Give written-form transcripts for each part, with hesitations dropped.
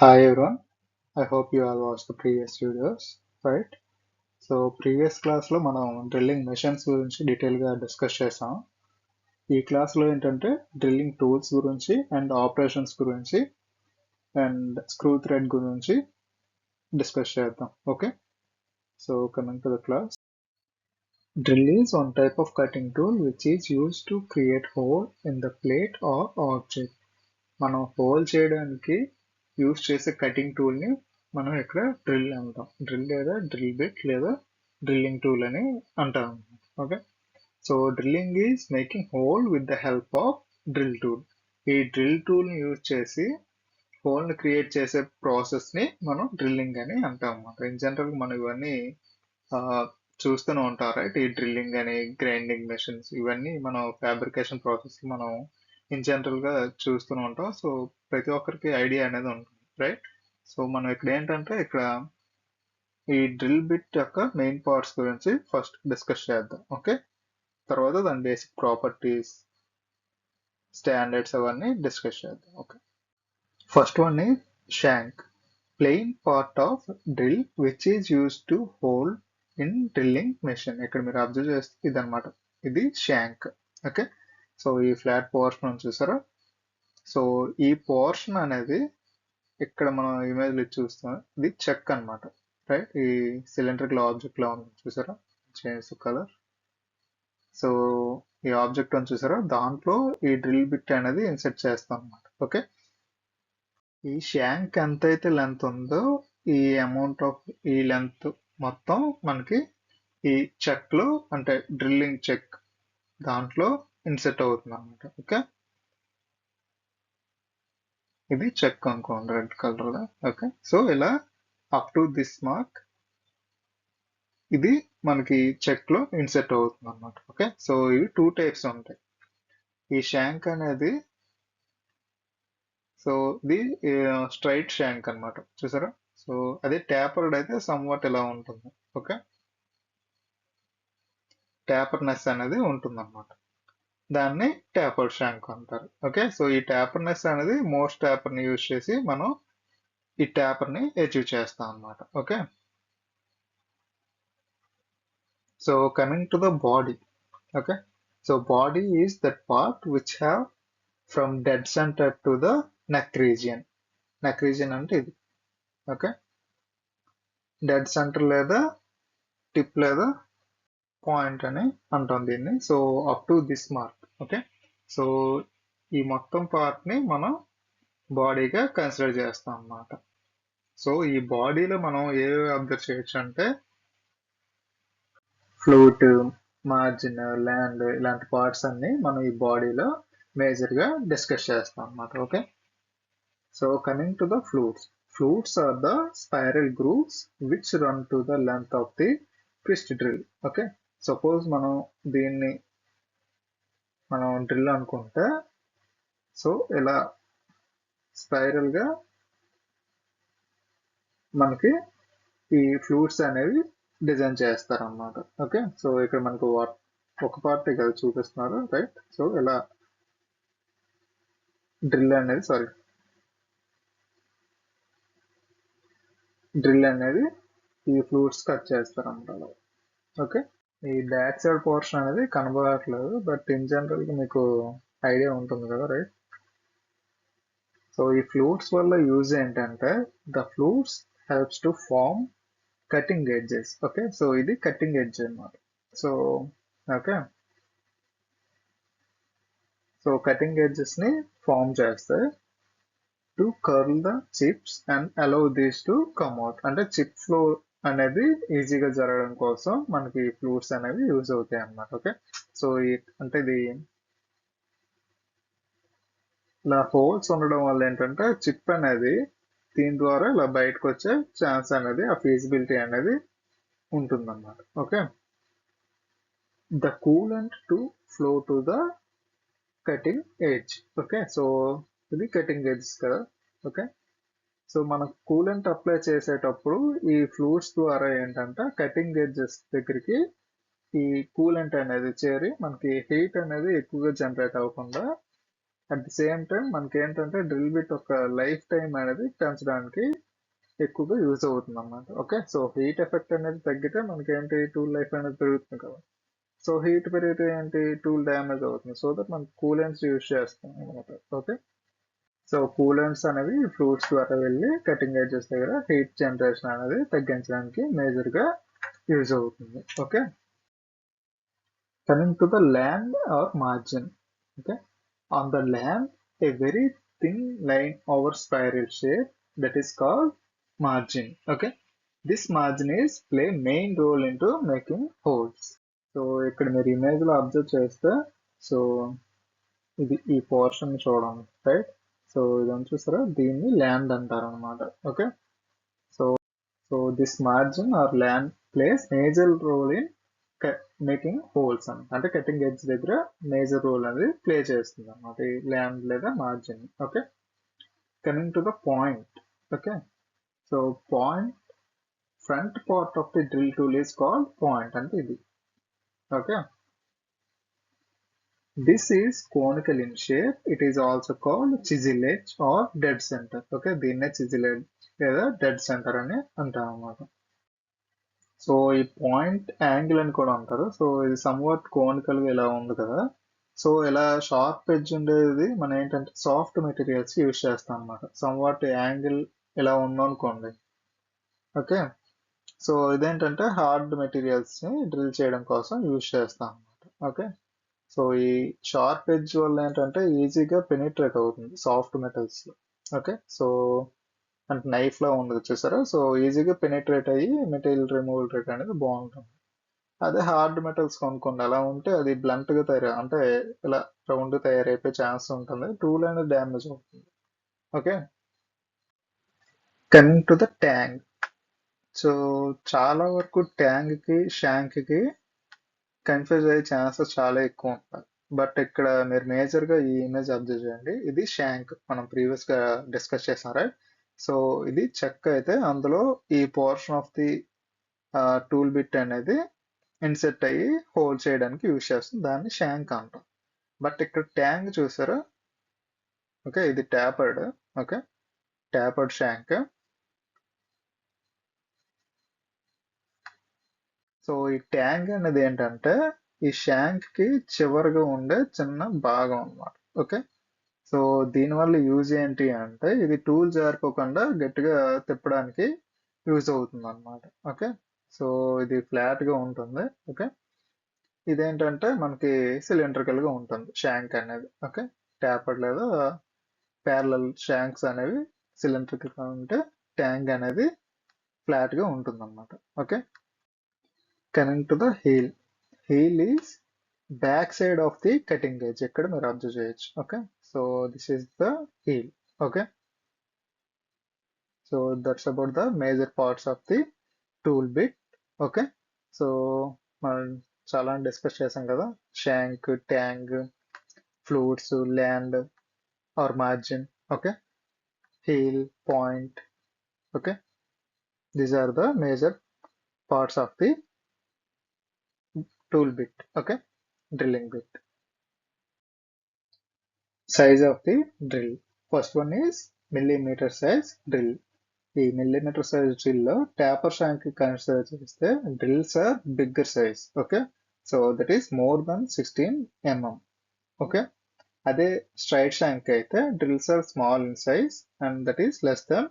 Hi everyone, I hope you all watched the previous videos, right? So previous క్లాస్లో మనం drilling machines గురించి డీటెయిల్గా discuss చేసాం. ఈ క్లాస్లో ఏంటంటే డ్రిల్లింగ్ టూల్స్ గురించి అండ్ ఆపరేషన్స్ గురించి అండ్ స్క్రూ థ్రెడ్ గురించి డిస్కస్ చేద్దాం. Okay, so coming to the class. Drill is one type of cutting tool which is used to create hole in the plate or object. మనం whole చేయడానికి use చేసే cutting టూల్ని మనం ఇక్కడ drill అంటాం. Drill లేదా drill bit లేదా drilling tool అని అంటాం. Okay, so drilling is making whole with the help of drill tool. ఈ డ్రిల్ టూల్ని యూజ్ చేసి హోల్ని క్రియేట్ చేసే ప్రాసెస్ని మనం డ్రిల్లింగ్ అని అంటాం అన్నమాట. ఇన్ జనరల్గా మనం ఇవన్నీ చూస్తూనే ఉంటాం, రైట్? ఈ డ్రిల్లింగ్ అని గ్రైండింగ్ మెషిన్స్ ఇవన్నీ మనం ఫ్యాబ్రికేషన్ ప్రాసెస్ మనం ఇన్ జనరల్గా చూస్తూనే ఉంటాం. సో ప్రతి ఒక్కరికి ఐడియా అనేది ఉంటుంది, రైట్? సో మనం ఇక్కడ ఏంటంటే ఇక్కడ ఈ డ్రిల్ బిట్ యొక్క మెయిన్ పార్ట్స్ గురించి ఫస్ట్ డిస్కస్ చేద్దాం. ఓకే, తర్వాత దాని బేసిక్ ప్రాపర్టీస్, స్టాండర్డ్స్ అవన్నీ డిస్కస్ చేద్దాం. ఓకే, ఫస్ట్ వన్ ఈ shank, plain part of drill which is use to hold in drilling machine. ఇక్కడ మీరు అబ్జర్వ్ చేస్తే ఇది అనమాట, ఇది షాంక్. ఓకే, సో ఈ ఫ్లాట్ పోర్షన్ చూసారా? సో ఈ పోర్షన్ అనేది ఇక్కడ మనం ఇమేజ్ చూస్తాం, ఇది చెక్ అనమాట, రైట్? ఈ సిలిండ్రికల్ ఆబ్జెక్ట్ లో ఉంది చూసారా, చేంజ్ కలర్. సో ఈ ఆబ్జెక్ట్ అని చూసారా, దాంట్లో ఈ డ్రిల్ బిట్ అనేది ఇన్సెట్ చేస్తాం అనమాట. ఓకే, ఈ షాంక్ ఎంతైతే లెంత్ ఉందో ఈ అమౌంట్ ఆఫ్ ఈ లెంత్ మొత్తం మనకి ఈ చెక్ లో, అంటే డ్రిల్లింగ్ చెక్ దాంట్లో ఇన్సెట్ అవుతుంది అనమాట. ఓకే, ఇది చెక్ అనుకోండి రెడ్ కలర్ లో. ఓకే, సో ఇలా అప్ టు దిస్ మార్క్ ఇది మనకి చెక్ లో ఇన్సెట్ అవుతుంది అనమాట. ఓకే, సో ఇవి టూ టైప్స్ ఉంటాయి. ఈ షాంక్ అనేది, సో ఇది స్ట్రైట్ షాంక్ అనమాట, చూసారా? సో అదే ట్యాపర్డ్ అయితే సమ్వాట్ ఇలా ఉంటుంది. ఓకే, ట్యాపర్నెస్ అనేది ఉంటుంది అనమాట, దాన్ని ట్యాపర్ షాంక్ అంటారు. ఓకే, సో ఈ ట్యాపర్నెస్ అనేది మోస్ట్ ట్యాపర్ ని యూజ్ చేసి మనం ఈ ట్యాపర్ ని అచీవ్ చేస్తాం అనమాట. Okay, so coming to the body. Okay, so body is that part which have from dead centre to the neck region. Neck region అంటే ఇది. ఓకే, డెడ్ సెంటర్ లేదా టిప్ లేదా పాయింట్ అని అంటాం దీన్ని. So up to this mark. Okay, so ఈ మొత్తం part ని మనం బాడీగా కన్సిడర్ చేస్తాం అన్నమాట. సో ఈ బాడీలో మనం ఏవి అబ్జర్వ్ చేయొచ్చు అంటే ఫ్లూట్, మార్జిన్, ల్యాండ్ ఇలాంటి పార్ట్స్ అన్ని మనం ఈ బాడీలో మేజర్ గా డిస్కస్ చేస్తాం అన్నమాట. Okay, so coming to the flutes. Flutes are the spiral grooves which run to the length of the twist drill. Okay, suppose మనం దీన్ని డ్రిల్ అనుకుంటే, సో ఇలా స్పైరల్ గా మనకి ఈ ఫ్లూట్స్ అనేవి డిజైన్ చేస్తారు అన్నమాట. ఓకే, సో ఇక్కడ మనకు ఒక పార్ట్ ఇక్కడ చూపిస్తున్నారు, రైట్? సో ఇలా డ్రిల్ అనేది ఈ ఫ్లూట్స్ కట్ చేస్తారు అన్నమాట. ఓకే, ఈ బ్యాక్ సైడ్ పోర్షన్ అనేది కనబడట్లేదు, బట్ ఇన్ జనరల్ గా మీకు ఐడియా ఉంటుంది కదా, రైట్? సో ఈ ఫ్లూట్స్ వల్ల యూజ్ ఏంటంటే the flutes helps to form cutting edges. Okay, so ఇది కటింగ్ ఎడ్జ్ అన్నమాట. So okay, so cutting edges ని ఫార్మ్ చేస్తాయి to curl the chips and allow these to come out. అంటే chip flow అనేది ఈజీగా జరగడం కోసం మనకి ఫ్లూట్స్ అనేవి యూజ్ అవుతాయి అన్నమాట. ఓకే, సో అంటే ఇది ఇలా హోల్స్ ఉండడం వల్ల ఏంటంటే చిప్ అనేది దీని ద్వారా ఇలా బయటకు వచ్చే ఛాన్స్ అనేది, ఆ ఫీజిబిలిటీ అనేది ఉంటుందన్నమాట. Okay, the coolant to flow to the cutting edge. Okay, so ఇది కటింగ్ ఎడ్జ్ కదా. ఓకే, సో మనం కూలెంట్ అప్లై చేసేటప్పుడు ఈ ఫ్లూట్స్ ద్వారా ఏంటంటే కటింగ్ ఎడ్జెస్ దగ్గరికి ఈ కూలెంట్ అనేది చేరి మనకి హీట్ అనేది ఎక్కువగా జనరేట్ అవ్వకుండా అట్ ది సేమ్ టైం మనకి ఏంటంటే డ్రిల్ బిట్ ఒక లైఫ్ టైం అనేది పెంచడానికి ఎక్కువగా యూజ్ అవుతుంది అన్నమాట. ఓకే, సో హీట్ ఎఫెక్ట్ అనేది తగ్గితే మనకి ఏంటి టూల్ లైఫ్ అనేది పెరుగుతుంది కదా. సో హీట్ పెరిగితే ఏంటి టూల్ డ్యామేజ్ అవుతుంది. సో దట్ మనం కూలెంట్స్ యూజ్ చేస్తాం అనమాట. ఓకే, సో కూలెంట్స్ అనేవి ఫ్రూట్స్ ద్వారా వెళ్ళి కటింగ్ ఎడ్జెస్ దగ్గర హీట్ జనరేషన్ అనేది తగ్గించడానికి మేజర్ గా యూజ్ అవుతుంది. Okay, coming to the land or margin. Okay, on the land, a very thin line over spiral shape that is called margin. Okay, this margin is play main role into making holes. So ఇక్కడ మీరు image లో observe చేస్తే, so ఇది ఈ portion చూడండి, right. So ఇదని చూసారా, దీన్ని ల్యాండ్ అంటారు అనమాట. Okay, so so this margin or land plays major role in making holes అని, అంటే కటింగ్ ఎడ్జ్ దగ్గర మేజర్ రోల్ అనేది ప్లే చేస్తుంది అనమాట ఈ ల్యాండ్ లేదా margin. Okay, coming to the point. Okay, so point front part of the drill tool is called point అంటే ఇది. Okay, this is conical in shape. It is also called chisel edge or dead center. Okay, దీన్నే chisel edge లేదా dead center అని అంటాం అన్నమాట. So ఈ point angle అని కూడా అంటారు. సో ఇది సమ్వాట్ కోనికల్ గా ఇలా ఉంది కదా. సో ఇలా షార్ప్ ఎడ్జ్ ఉండేది మనం ఏంటంటే సాఫ్ట్ మెటీరియల్స్ యూజ్ చేస్తాం అన్నమాట. సమ్వాట్ యాంగిల్ ఇలా ఉందనుకోండి. ఓకే, సో ఇదేంటంటే హార్డ్ మెటీరియల్స్ ని డ్రిల్ చేయడం కోసం యూజ్ చేస్తాం అన్నమాట. ఓకే, సో ఈ షార్ప్ ఎడ్జ్ వల్ల ఏంటంటే ఈజీగా పెనిట్రేట్ అవుతుంది సాఫ్ట్ మెటల్స్ లో. ఓకే, సో అంటే నైఫ్ లో ఉండదు చూసారా, సో ఈజీగా పెనిట్రేట్ అయ్యి మెటీరియల్ రిమూవల్ రేట్ అనేది బాగుంటుంది. అదే హార్డ్ మెటల్స్ కొనుక్కోండి, అలా ఉంటే అది బ్లంట్ గా అంటే ఇలా రౌండ్ తయారైపోయే ఛాన్స్ ఉంటుంది, టూల్ అనేది డ్యామేజ్ అవుతుంది. Okay, coming to the tank. So చాలా వరకు ట్యాంక్ కి షాంక్ కి కన్ఫ్యూజ్ అయ్యే ఛాన్సెస్ చాలా ఎక్కువ ఉంటాయి. బట్ ఇక్కడ మీరు మేజర్ గా ఈ ఇమేజ్ అబ్జర్వ్ చేయండి, ఇది షాంక్ మనం ప్రీవియస్ గా డిస్కస్ చేసాం, రైట్. సో ఇది చెక్క అయితే అందులో ఈ portion of the tool bit అనేది ఇన్సెట్ అయ్యి హోల్డ్ చేయడానికి యూజ్ చేస్తుంది, దాన్ని షాంక్ అంటాం. బట్ ఇక్కడ ట్యాంక్ చూసారా, ఓకే, ఇది tapered. Okay, tapered shank. So ఈ ట్యాంక్ అనేది ఏంటంటే ఈ షాంక్ కి చివరిగా ఉండే చిన్న భాగం అన్నమాట. ఓకే, సో దీనివల్ల యూజ్ ఏంటి అంటే ఇది టూల్ జారిపోకుండా గట్టిగా తిప్పడానికి యూజ్ అవుతుంది అనమాట. ఓకే, సో ఇది ఫ్లాట్ గా ఉంటుంది. ఓకే, ఇదేంటంటే మనకి సిలిండ్రికల్ గా ఉంటుంది షాంక్ అనేది. ఓకే, ట్యాపర్ లేదా ప్యారలల్ షాంక్స్ అనేవి సిలిండ్రికల్ గా ఉంటే ట్యాంక్ అనేది ఫ్లాట్ గా ఉంటుంది అనమాట. Okay, coming to the heel. Heel is back side of the cutting edge, ఇక్కడ మీరు అబ్జర్వ్ చేయొచ్చు. Okay, so this is the heel. Okay, so that's about the major parts of the tool bit. Okay, so మనం చాలా discuss చేసాం కదా, shank, tang, flutes, land or margin. Okay, heel, point. Okay, these are the major parts of the tool bit. Okay, drilling bit. Size of the drill. First one is millimeter size drill. ఈ millimetre size drill లో taper shank consider చేస్తే drills are bigger size. Okay, so that is more than 16 mm. Okay, అదే straight shank అయితే drills are small in size and that is less than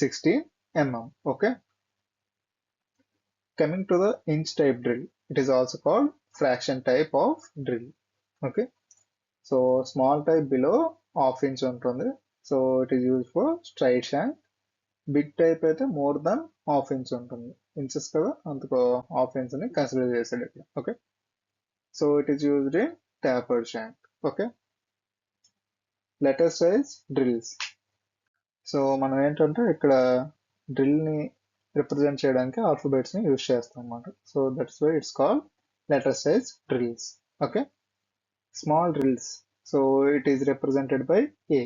16 mm. Okay, coming to the inch type drill, it is also called fraction type of drill. Okay, so small type below half inch ఉంటుంది, so it is used for straight shank. Big type అయితే more than half inch ఉంటుంది, inches కదా, అందుకు half inch ని consider చేసాడు ఇక్కడ. Okay, so it is used in tapered shank. Okay, letter size drills. సో మనం ఏంటంటే ఇక్కడ డ్రిల్ ని రిప్రజెంట్ చేయడానికి ఆల్ఫాబెట్స్ ని యూజ్ చేస్తాం అన్నమాట. So that's why it's called letter size drills. Okay, small drills, so it is represented by A.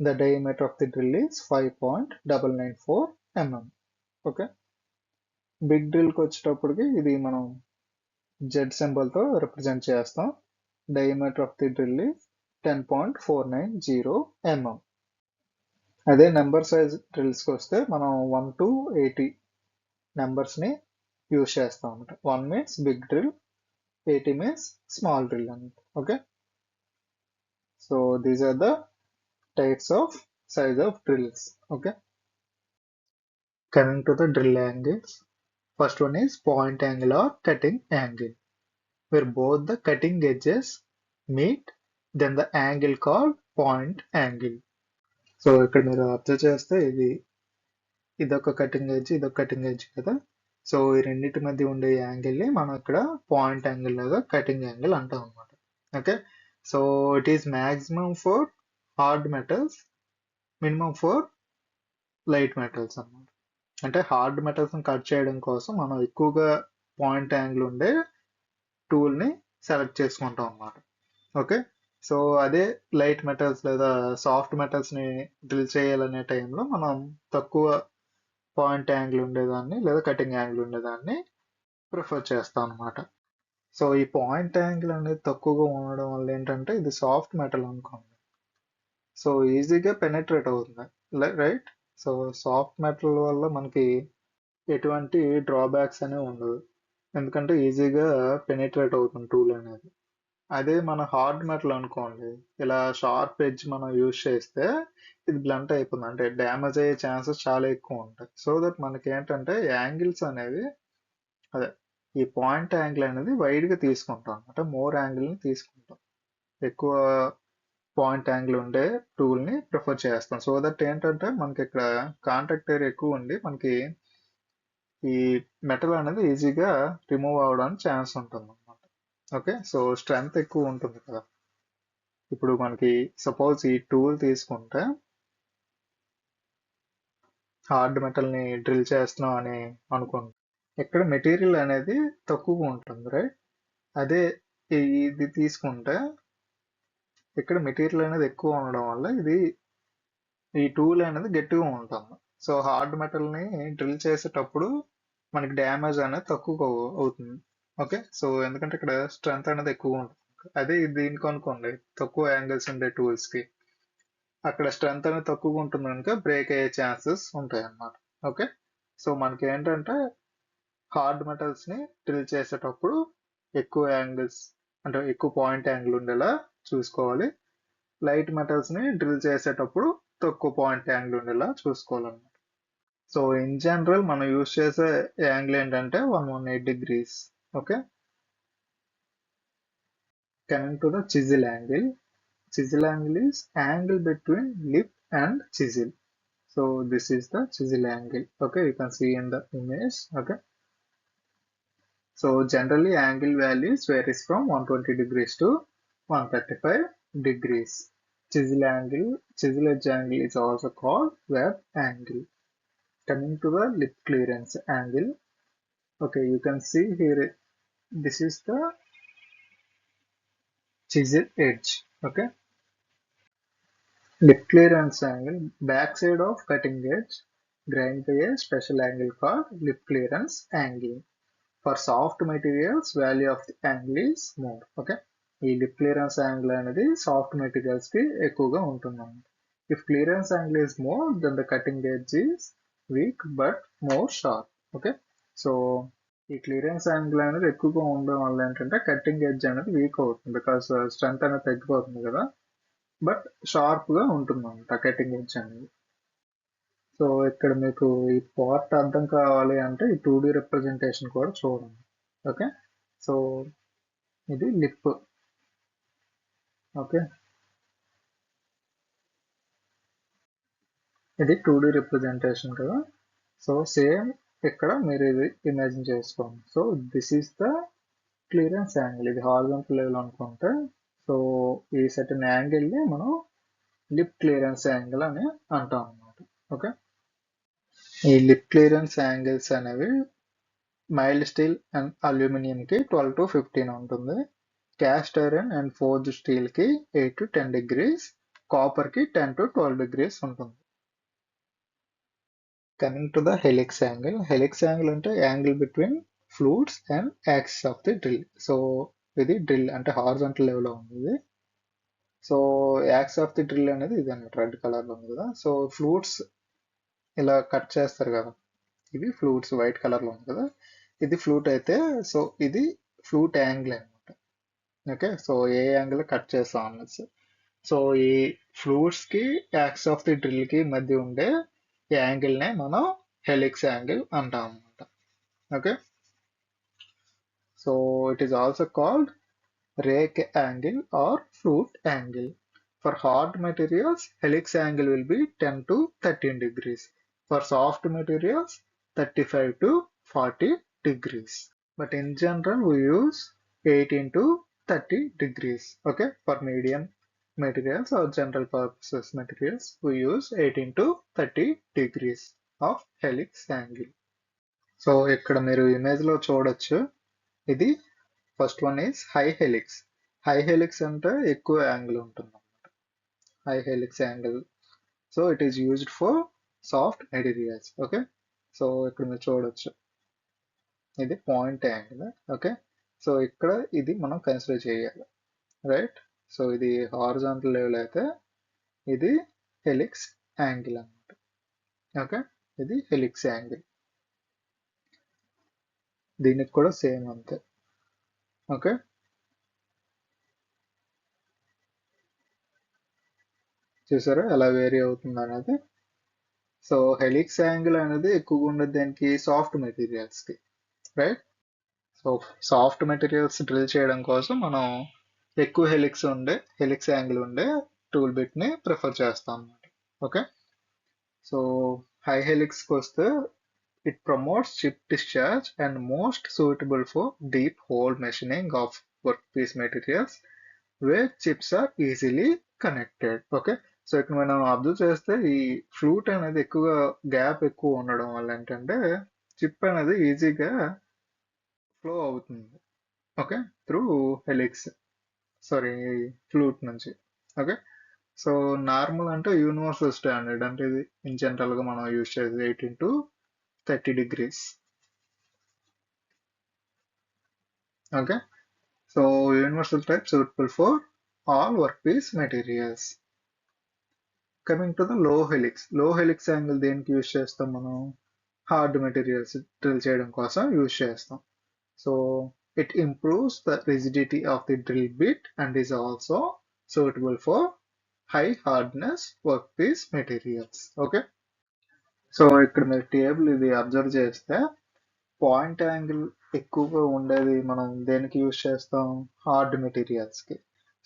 The diameter of the drill is 5.994 mm. Okay, big drill కి వచ్చేటప్పటికి ఇది మనం Z symbol తో represent చేస్తాం. Diameter of the drill is 10.490 mm. అదే number size డ్రిల్స్కి వస్తే మనం 1 to 80 నెంబర్స్ని యూజ్ చేస్తాం అనమాట. 1 means big drill, 80 means small drill అనమాట. Okay, so these are the types of size of drills. Okay, coming to the drill angles, first one is point angle or cutting angle, where both the cutting edges meet, then the angle called point angle. So ఇక్కడ మీరు observe చేస్తే ఇదొక cutting edge, ఇదొక cutting edge కదా. So ఈ రెండింటి మధ్య ఉండే యాంగిల్ని మనం ఇక్కడ పాయింట్ యాంగిల్ లేదా కటింగ్ యాంగిల్ అంటాం అనమాట. Okay, so it is maximum for hard metals, minimum for light metals అన్నమాట. అంటే హార్డ్ మెటల్స్ని కట్ చేయడం కోసం మనం ఎక్కువగా పాయింట్ యాంగిల్ ఉండే టూల్ని సెలెక్ట్ చేసుకుంటాం అన్నమాట. ఓకే, సో అదే లైట్ మెటల్స్ లేదా సాఫ్ట్ మెటల్స్ని డ్రిల్ చేయాలనే టైంలో మనం తక్కువ పాయింట్ యాంగిల్ ఉండేదాన్ని లేదా కటింగ్ యాంగిల్ ఉండేదాన్ని ప్రిఫర్ చేస్తాం అనమాట. సో ఈ పాయింట్ యాంగిల్ అనేది తక్కువగా ఉండడం వల్ల ఏంటంటే ఇది సాఫ్ట్ మెటల్ అనుకోండి, సో ఈజీగా పెనెట్రేట్ అవుతుంది, రైట్. సో సాఫ్ట్ మెటల్ వల్ల మనకి ఎటువంటి డ్రాబ్యాక్స్ అనేవి ఉండదు, ఎందుకంటే ఈజీగా పెనిట్రేట్ అవుతుంది టూల్ అనేది. అదే మన హార్డ్ మెటల్ అనుకోండి, ఇలా షార్ప్ ఎడ్జ్ మనం యూజ్ చేస్తే ఇది బ్లంట్ అయిపోతుంది, అంటే డ్యామేజ్ అయ్యే ఛాన్సెస్ చాలా ఎక్కువ ఉంటాయి. సో దట్ మనకి ఏంటంటే యాంగిల్స్ అనేవి, అదే ఈ పాయింట్ యాంగిల్ అనేది వైడ్గా తీసుకుంటాం అనమాట, మోర్ యాంగిల్ని తీసుకుంటాం, ఎక్కువ పాయింట్ యాంగిల్ ఉండే టూల్ని ప్రిఫర్ చేస్తాం. సో దట్ ఏంటంటే మనకి ఇక్కడ కాంటాక్ట్ ఏరియా ఎక్కువ ఉండి మనకి ఈ మెటల్ అనేది ఈజీగా రిమూవ్ అవ్వడానికి ఛాన్స్ ఉంటుంది అనమాట. ఓకే, సో స్ట్రెంగ్త్ ఎక్కువ ఉంటుంది కదా. ఇప్పుడు మనకి సపోజ్ ఈ టూల్ తీసుకుంటే హార్డ్ మెటల్ని డ్రిల్ చేస్తున్నాం అని అనుకోండి, ఇక్కడ మెటీరియల్ అనేది తక్కువగా ఉంటుంది, రైట్. అదే ఇది తీసుకుంటే ఇక్కడ మెటీరియల్ అనేది ఎక్కువ ఉండడం వల్ల ఈ టూల్ అనేది గట్టిగా ఉంటుంది. సో హార్డ్ మెటల్ని డ్రిల్ చేసేటప్పుడు మనకి డ్యామేజ్ అనేది తక్కువ అవుతుంది. ఓకే, సో ఎందుకంటే ఇక్కడ స్ట్రెంత్ అనేది ఎక్కువ ఉంటుంది. అదే దీనికి అనుకోండి, తక్కువ యాంగిల్స్ ఉండే టూల్స్కి అక్కడ స్ట్రెంత్ అనేది తక్కువగా ఉంటుంది కనుక బ్రేక్ అయ్యే ఛాన్సెస్ ఉంటాయి అన్నమాట. ఓకే, సో మనకి ఏంటంటే హార్డ్ మెటల్స్ని డ్రిల్ చేసేటప్పుడు ఎక్కువ యాంగిల్స్, అంటే ఎక్కువ పాయింట్ యాంగిల్ ఉండేలా చూసుకోవాలి. లైట్ మెటల్స్ని డ్రిల్ చేసేటప్పుడు తక్కువ పాయింట్ యాంగిల్ ఉండేలా చూసుకోవాలన్నమాట. సో ఇన్ జనరల్ మనం యూజ్ చేసే యాంగిల్ ఏంటంటే 118 degrees. Okay, coming to the chisel angle. Chisel angle is angle between lip and chisel. So this is the chisel angle. Okay, you can see in the image. Okay, so generally angle values varies from 120 degrees to 135 degrees. Chisel edge angle is also called web angle. Coming to the lip clearance angle. Okay, you can see here, this is the chisel edge. Okay, lip clearance angle, backside of cutting edge, grind by a special angle called lip clearance angle. For soft materials, value of the angle is more. Okay, ఈ lip clearance angle అనేది soft materials కి ఎక్కువగా ఉంటుంది. If clearance angle is more, then the cutting edge is weak but more sharp. Okay, so ఈ clearance angle అనేది ఎక్కువగా ఉండడం వల్ల ఏంటంటే కట్టింగ్ ఎడ్జ్ అనేది వీక్ అవుతుంది, బికాస్ స్ట్రెంత్ అనేది తగ్గిపోతుంది కదా, బట్ షార్ప్గా ఉంటుంది అన్నమాట కట్టింగ్ ఎడ్జ్ అనేది. సో ఇక్కడ మీకు ఈ పార్ట్ అర్థం కావాలి అంటే ఈ 2D రిప్రజెంటేషన్ కూడా చూడండి. ఓకే, సో ఇది లిప్. ఓకే, ఇది 2D రిప్రజెంటేషన్ కదా. సో సేమ్ ఇక్కడ మీరు ఇది ఇమాజిన్ చేసుకోండి. So this is the clearance angle, ఇది హారిజాంటల్ లెవెల్ అనుకుంటే, సో ఈ సర్టెన్ యాంగిల్ని మనం లిప్ క్లియరెన్స్ యాంగిల్ అని అంటాం అన్నమాట. ఓకే, ఈ లిప్ క్లియరెన్స్ యాంగిల్స్ అనేవి మైల్డ్ స్టీల్ అండ్ అల్యూమినియంకి 12 to 15 ఉంటుంది, క్యాస్ట్ ఐరన్ అండ్ ఫోర్జ్ స్టీల్కి 8 to 10 degrees, కాపర్కి 10 to 12 degrees ఉంటుంది. Coming to the helix angle. Helix angle అంటే angle between fluids and axis of the drill. So ఇది drill అంటే horizontal లెవెల్లో ఉంది. So axis of the drill అనేది ఇది అనమాట, రెడ్ కలర్ లో ఉంది కదా. సో ఫ్లూట్స్ ఇలా కట్ చేస్తారు కదా, ఇవి ఫ్లూట్స్ వైట్ కలర్ లో ఉంది కదా, ఇది ఫ్లూట్ అయితే సో ఇది ఫ్లూట్ యాంగిల్ అనమాట. ఓకే, సో ఏ యాంగిల్ కట్ చేస్తాం అన్నది. సో ఈ ఫ్లూట్స్ కి యాక్స్ ఆఫ్ ది డ్రిల్ కి మధ్య ఉండే యాంగిల్ నే మనం హెలిక్స్ యాంగిల్ అంటాం అనమాట. Okay, so it is also called rake angle or flute angle. For hard materials, helix angle will be 10 to 13 degrees. For soft materials, 35 to 40 degrees. But in general, we use 18 to 30 degrees. Okay, for medium materials or general purposes materials, we use 18 to 30 degrees of helix angle. So ఇక్కడ మీరు image లో చూడొచ్చు, ఇది first one is high helix. High helix అంటే ఎక్కువ angle ఉంటుంది, high helix angle. So it is used for soft materials. Okay, so ఇక్కడ మీరు చూడొచ్చు ఇది పాయింట్ యాంగిల్. ఓకే, సో ఇక్కడ ఇది మనం కన్సిడర్ చేయాలి, రైట్. సో ఇది హారిజాంటల్ లెవెల్ అయితే ఇది హెలిక్స్ యాంగిల్ అన్నమాట. ఓకే, ఇది హెలిక్స్ యాంగిల్, దీనికి కూడా సేమ్ అంతే. ఓకే, చూసారా ఎలా వేరీ అవుతుంది అనేది. సో హెలిక్స్ యాంగిల్ అనేది ఎక్కువగా ఉండేది దానికి సాఫ్ట్ మెటీరియల్స్ కి, right. So soft materials drill చేయడం కోసం మనం ఎక్కువ హెలిక్స్ యాంగిల్ ఉండే టూల్ బిట్ ని ప్రిఫర్ చేస్తాం అన్నమాట. ఓకే, సో హై హెలిక్స్ కి వస్తే it promotes chip discharge and most suitable for deep hole machining of work piece materials where chips are easily connected. Okay, so ఇక్కడ మనం observe చేస్తే ఈ ఫ్లూట్ అనేది ఎక్కువగా గ్యాప్ ఎక్కువ ఉండడం వల్ల ఏంటంటే చిప్ అనేది ఈజీగా ఫ్లో అవుతుంది. Okay, through helix, sorry flute నుంచి. ఓకే, సో నార్మల్ అంటే యూనివర్సల్ స్టాండర్డ్ అంటే ఇది ఇన్ జనరల్ గా మనం యూజ్ చేసేది 18 to 30 degrees. Okay, so universal type suitable for all workpiece materials. Coming to the low helix angle దేనికి use చేస్తాం మనం, హార్డ్ మెటీరియల్స్ డ్రిల్ చేయడం కోసం యూజ్ చేస్తాం. So it improves the rigidity of the drill bit and is also suitable for high hardness work piece materials. Okay, so ఇక్కడ మీరు table ఇది observe చేస్తే పాయింట్ యాంగిల్ ఎక్కువగా ఉండేది మనం దేనికి యూజ్ చేస్తాం, హార్డ్ మెటీరియల్స్ కి.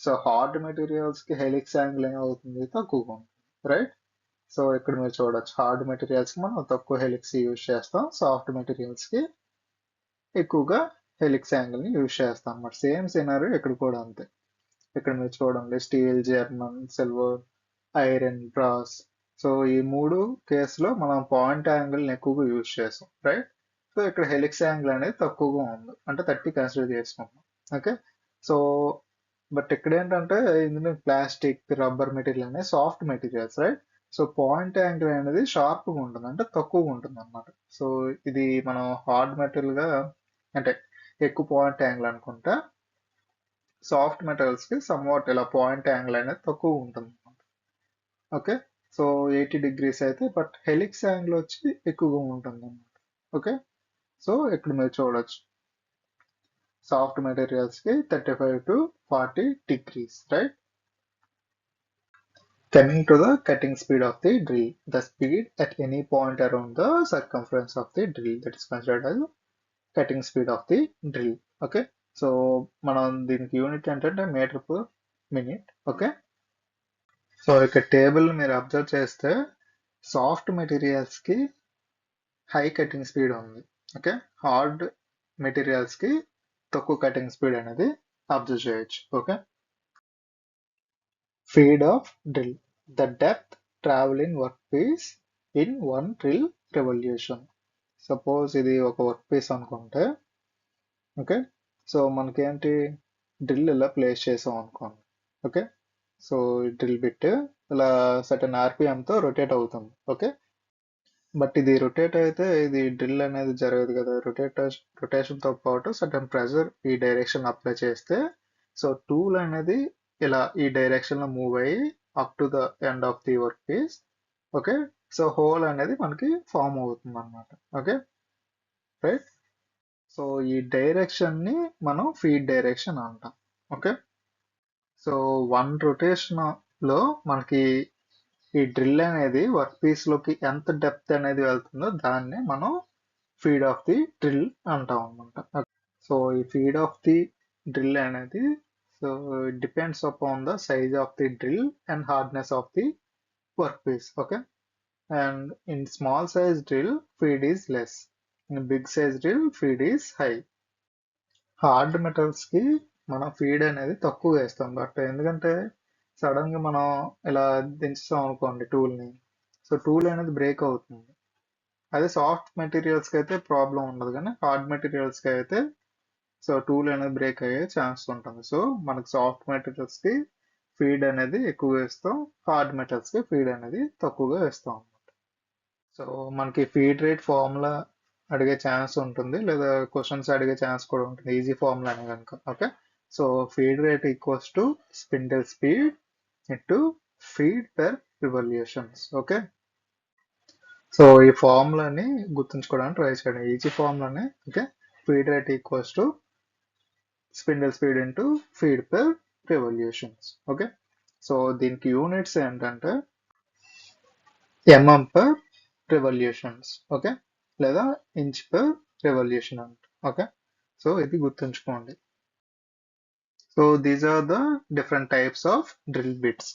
సో హార్డ్ మెటీరియల్స్ కి హెలిక్స్ యాంగిల్ ఏమవుతుంది, తక్కువగా ఉంటుంది, రైట్. సో ఇక్కడ మీరు చూడొచ్చు హార్డ్ మెటీరియల్స్ కి మనం తక్కువ హెలిక్స్ యూజ్ చేస్తాం, సాఫ్ట్ మెటీరియల్స్ కి ఎక్కువగా హెలిక్స్ యాంగిల్ ని యూజ్ చేస్తాం అన్నమాట. సేమ్ సినారీ ఇక్కడ కూడా అంతే. ఇక్కడ మీరు చూడండి steel, German, silver, iron, brass. So ఈ మూడు కేసులో మనం పాయింట్ యాంగిల్ ని ఎక్కువగా యూజ్ చేస్తాం, రైట్. సో ఇక్కడ హెలిక్స్ యాంగిల్ అనేది తక్కువగా ఉంది, అంటే 30 కన్సిడర్ చేసుకుంటాం. ఓకే, సో బట్ ఇక్కడ ఏంటంటే ఇందులో ప్లాస్టిక్, రబ్బర్ మెటీరియల్ అనేది soft materials, right. So point angle అనేది షార్ప్ గా ఉంటుంది, అంటే తక్కువగా ఉంటుంది అనమాట. సో ఇది మనం హార్డ్ మెటీరియల్ గా అంటే ఎక్కువ పాయింట్ యాంగిల్ అనుకుంటా, సాఫ్ట్ మెటల్స్ కి సమ్వాట్ ఇలా పాయింట్ యాంగిల్ అనేది తక్కువ ఉంటుంది. ఓకే, సో 80 degrees అయితే, బట్ హెలిక్స్ యాంగిల్ వచ్చి ఎక్కువగా ఉంటుంది అనమాట. ఓకే, సో ఇక్కడ మీరు చూడొచ్చు సాఫ్ట్ మెటీరియల్స్ కి 35 to 40 degrees, right. Coming to the cutting speed of the drill, the speed at any point around the circumference of the drill, that is considered as cutting speed of the drill. Okay, so మనం దీనికి unit ఏంటంటే metre per minute. Okay, so ఇక్కడ table మీరు observe చేస్తే soft materials కి high cutting speed ఉంది. Okay, hard materials కి తక్కువ కటింగ్ స్పీడ్ అనేది అబ్జర్వ్ చేయొచ్చు. Okay, feed of drill, the depth travel in work piece in one drill revolution. Suppose ఇది ఒక వర్క్ పీస్ అనుకుంటే, ఓకే, సో మనకేంటి డ్రిల్ ఇలా ప్లేస్ చేసాం అనుకోండి. ఓకే, సో డ్రిల్ బిట్ ఇలా సర్టెన్ ఆర్పిఎం తో రొటేట్ అవుతుంది. ఓకే, బట్ ఇది రొటేట్ అయితే ఇది డ్రిల్ అనేది జరగదు కదా, రొటేషన్ తో పాటు సర్టెన్ ప్రెషర్ ఈ డైరెక్షన్ అప్లై చేస్తే సో టూల్ అనేది ఇలా ఈ డైరెక్షన్ లో మూవ్ అయ్యి up to the end of the work piece. Okay, so hole అనేది మనకి ఫామ్ అవుతుంది అనమాట. Okay, right. సో ఈ డైరెక్షన్ ని మనం ఫీడ్ డైరెక్షన్ అంటాం. ఓకే, సో వన్ రొటేషన్ లో మనకి ఈ డ్రిల్ అనేది వర్క్ పీస్ లోకి ఎంత డెప్త్ అనేది వెళ్తుందో దాన్ని మనం ఫీడ్ ఆఫ్ ది డ్రిల్ అంటాం అనమాట. సో ఈ ఫీడ్ ఆఫ్ ది డ్రిల్ అనేది, so it depends upon the size of the drill and hardness of the work piece. Okay, and in small size drill feed is less, in big size drill feed is high. Hard metals కి మనం feed అనేది తక్కువ వేస్తాం, but ఎందుకంటే sudden గా మనం ఇలా దించుతాం అనుకోండి టూల్ ని, సో టూల్ అనేది బ్రేక్ అవుతుంది. అదే సాఫ్ట్ మెటీరియల్స్ కి అయితే ప్రాబ్లం ఉండదు, కానీ హార్డ్ మెటీరియల్స్ కి అయితే సో టూల్ అనేది బ్రేక్ అయ్యే ఛాన్స్ ఉంటుంది. సో మనకి సాఫ్ట్ మెటీరియల్స్ కి ఫీడ్ అనేది ఎక్కువ వేస్తాం, హార్డ్ మెటల్స్ కి ఫీడ్ అనేది తక్కువగా వేస్తాం అన్నమాట. సో మనకి ఫీడ్ రేట్ ఫార్ములా అడిగే ఛాన్స్ ఉంటుంది, లేదా క్వశ్చన్స్ అడిగే ఛాన్స్ కూడా ఉంటుంది ఈజీ ఫార్ములా అని కనుక. Okay, so feed rate equals to spindle speed into feed per revolutions. Okay, so ఈ ఫార్ములాని గుర్తుంచుకోవడానికి ట్రై చేయండి, ఈజీ ఫార్ములాని. Okay, feed rate equals to spindle speed into feed per revolutions. Okay, so దీనికి units ఏంటంటే MM per revolutions. Okay, లేదా inch per revolution అంట. Okay, so ఇది గుర్తుంచుకోండి. So these are the different types of drill bits.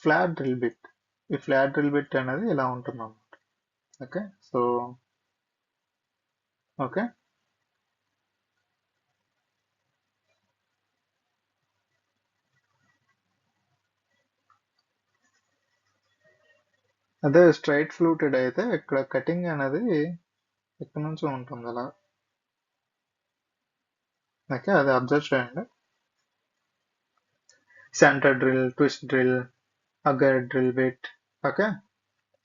Flat drill bit, ఈ flat drill bit అనేది ఇలా ఉంటుంది అన్నమాట. ఓకే, సో ఓకే, అదే స్ట్రైట్ ఫ్లూటెడ్ అయితే ఇక్కడ కటింగ్ అనేది ఇక్కడ నుంచి ఉంటుంది అలా. ఓకే, అది అబ్జర్వ్ చేయండి. Centre drill, twist drill, agar drill bit. Okay,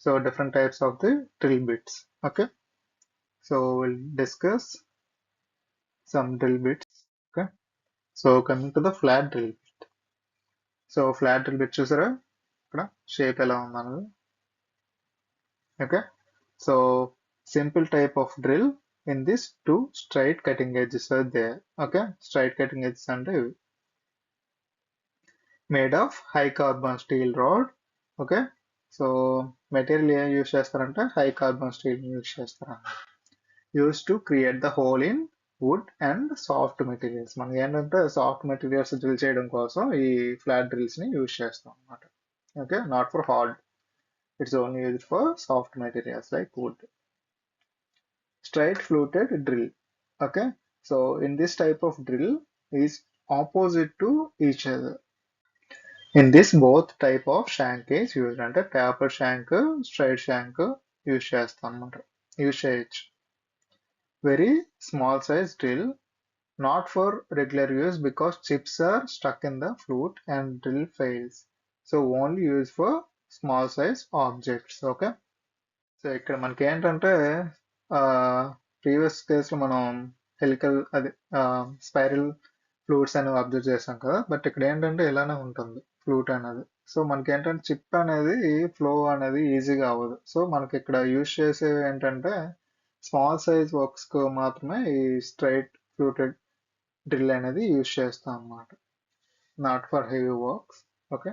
so different types of the drill bits. Okay, so we'll discuss some drill bits. Okay, so coming to the flat drill bit. So flat drill bit చూసారా ఇక్కడ shape ఎలా ఉందన్నది. Okay, so simple type of drill in this two straight cutting edges are there. Okay, straight cutting edges అంటే ఇవి made of high carbon steel rod. Okay, so material ఏం use చేస్తారంటే high carbon steel use చేస్తారు, use to create the whole in wood and soft materials. మనకి ఏంటంటే soft materials drill చేయడం కోసం ఈ ఫ్లాట్ డ్రిల్స్ ని యూజ్ చేస్తాం అనమాట. Okay, not for hard, it's only used for soft materials like wood. Straight fluted drill. Okay, so in this type of drill is opposite to each other. In this both type of shank is use, అంటే taper shank, straight shank use చేస్తాం అనమాట, use చేయొచ్చు. Very small size drill, not for regular use because chips are stuck in the flute and drill fails. So only used for small size objects. Okay, so ఇక్కడ మనకి ఏంటంటే previous కేసులో మనం helical అది spiral flutes అనేవి observe చేసాం కదా, but ఇక్కడ ఏంటంటే ఇలానే ఉంటుంది ఫ్లూట్ అనేది. సో మనకి ఏంటంటే చిప్ అనేది ఫ్లో అనేది ఈజీగా అవ్వదు. సో మనకి ఇక్కడ యూజ్ చేసేవి ఏంటంటే స్మాల్ సైజ్ వర్క్స్ కు మాత్రమే ఈ స్ట్రైట్ ఫ్లూటెడ్ డ్రిల్ అనేది యూజ్ చేస్తాం అన్నమాట, not for heavy works. Okay,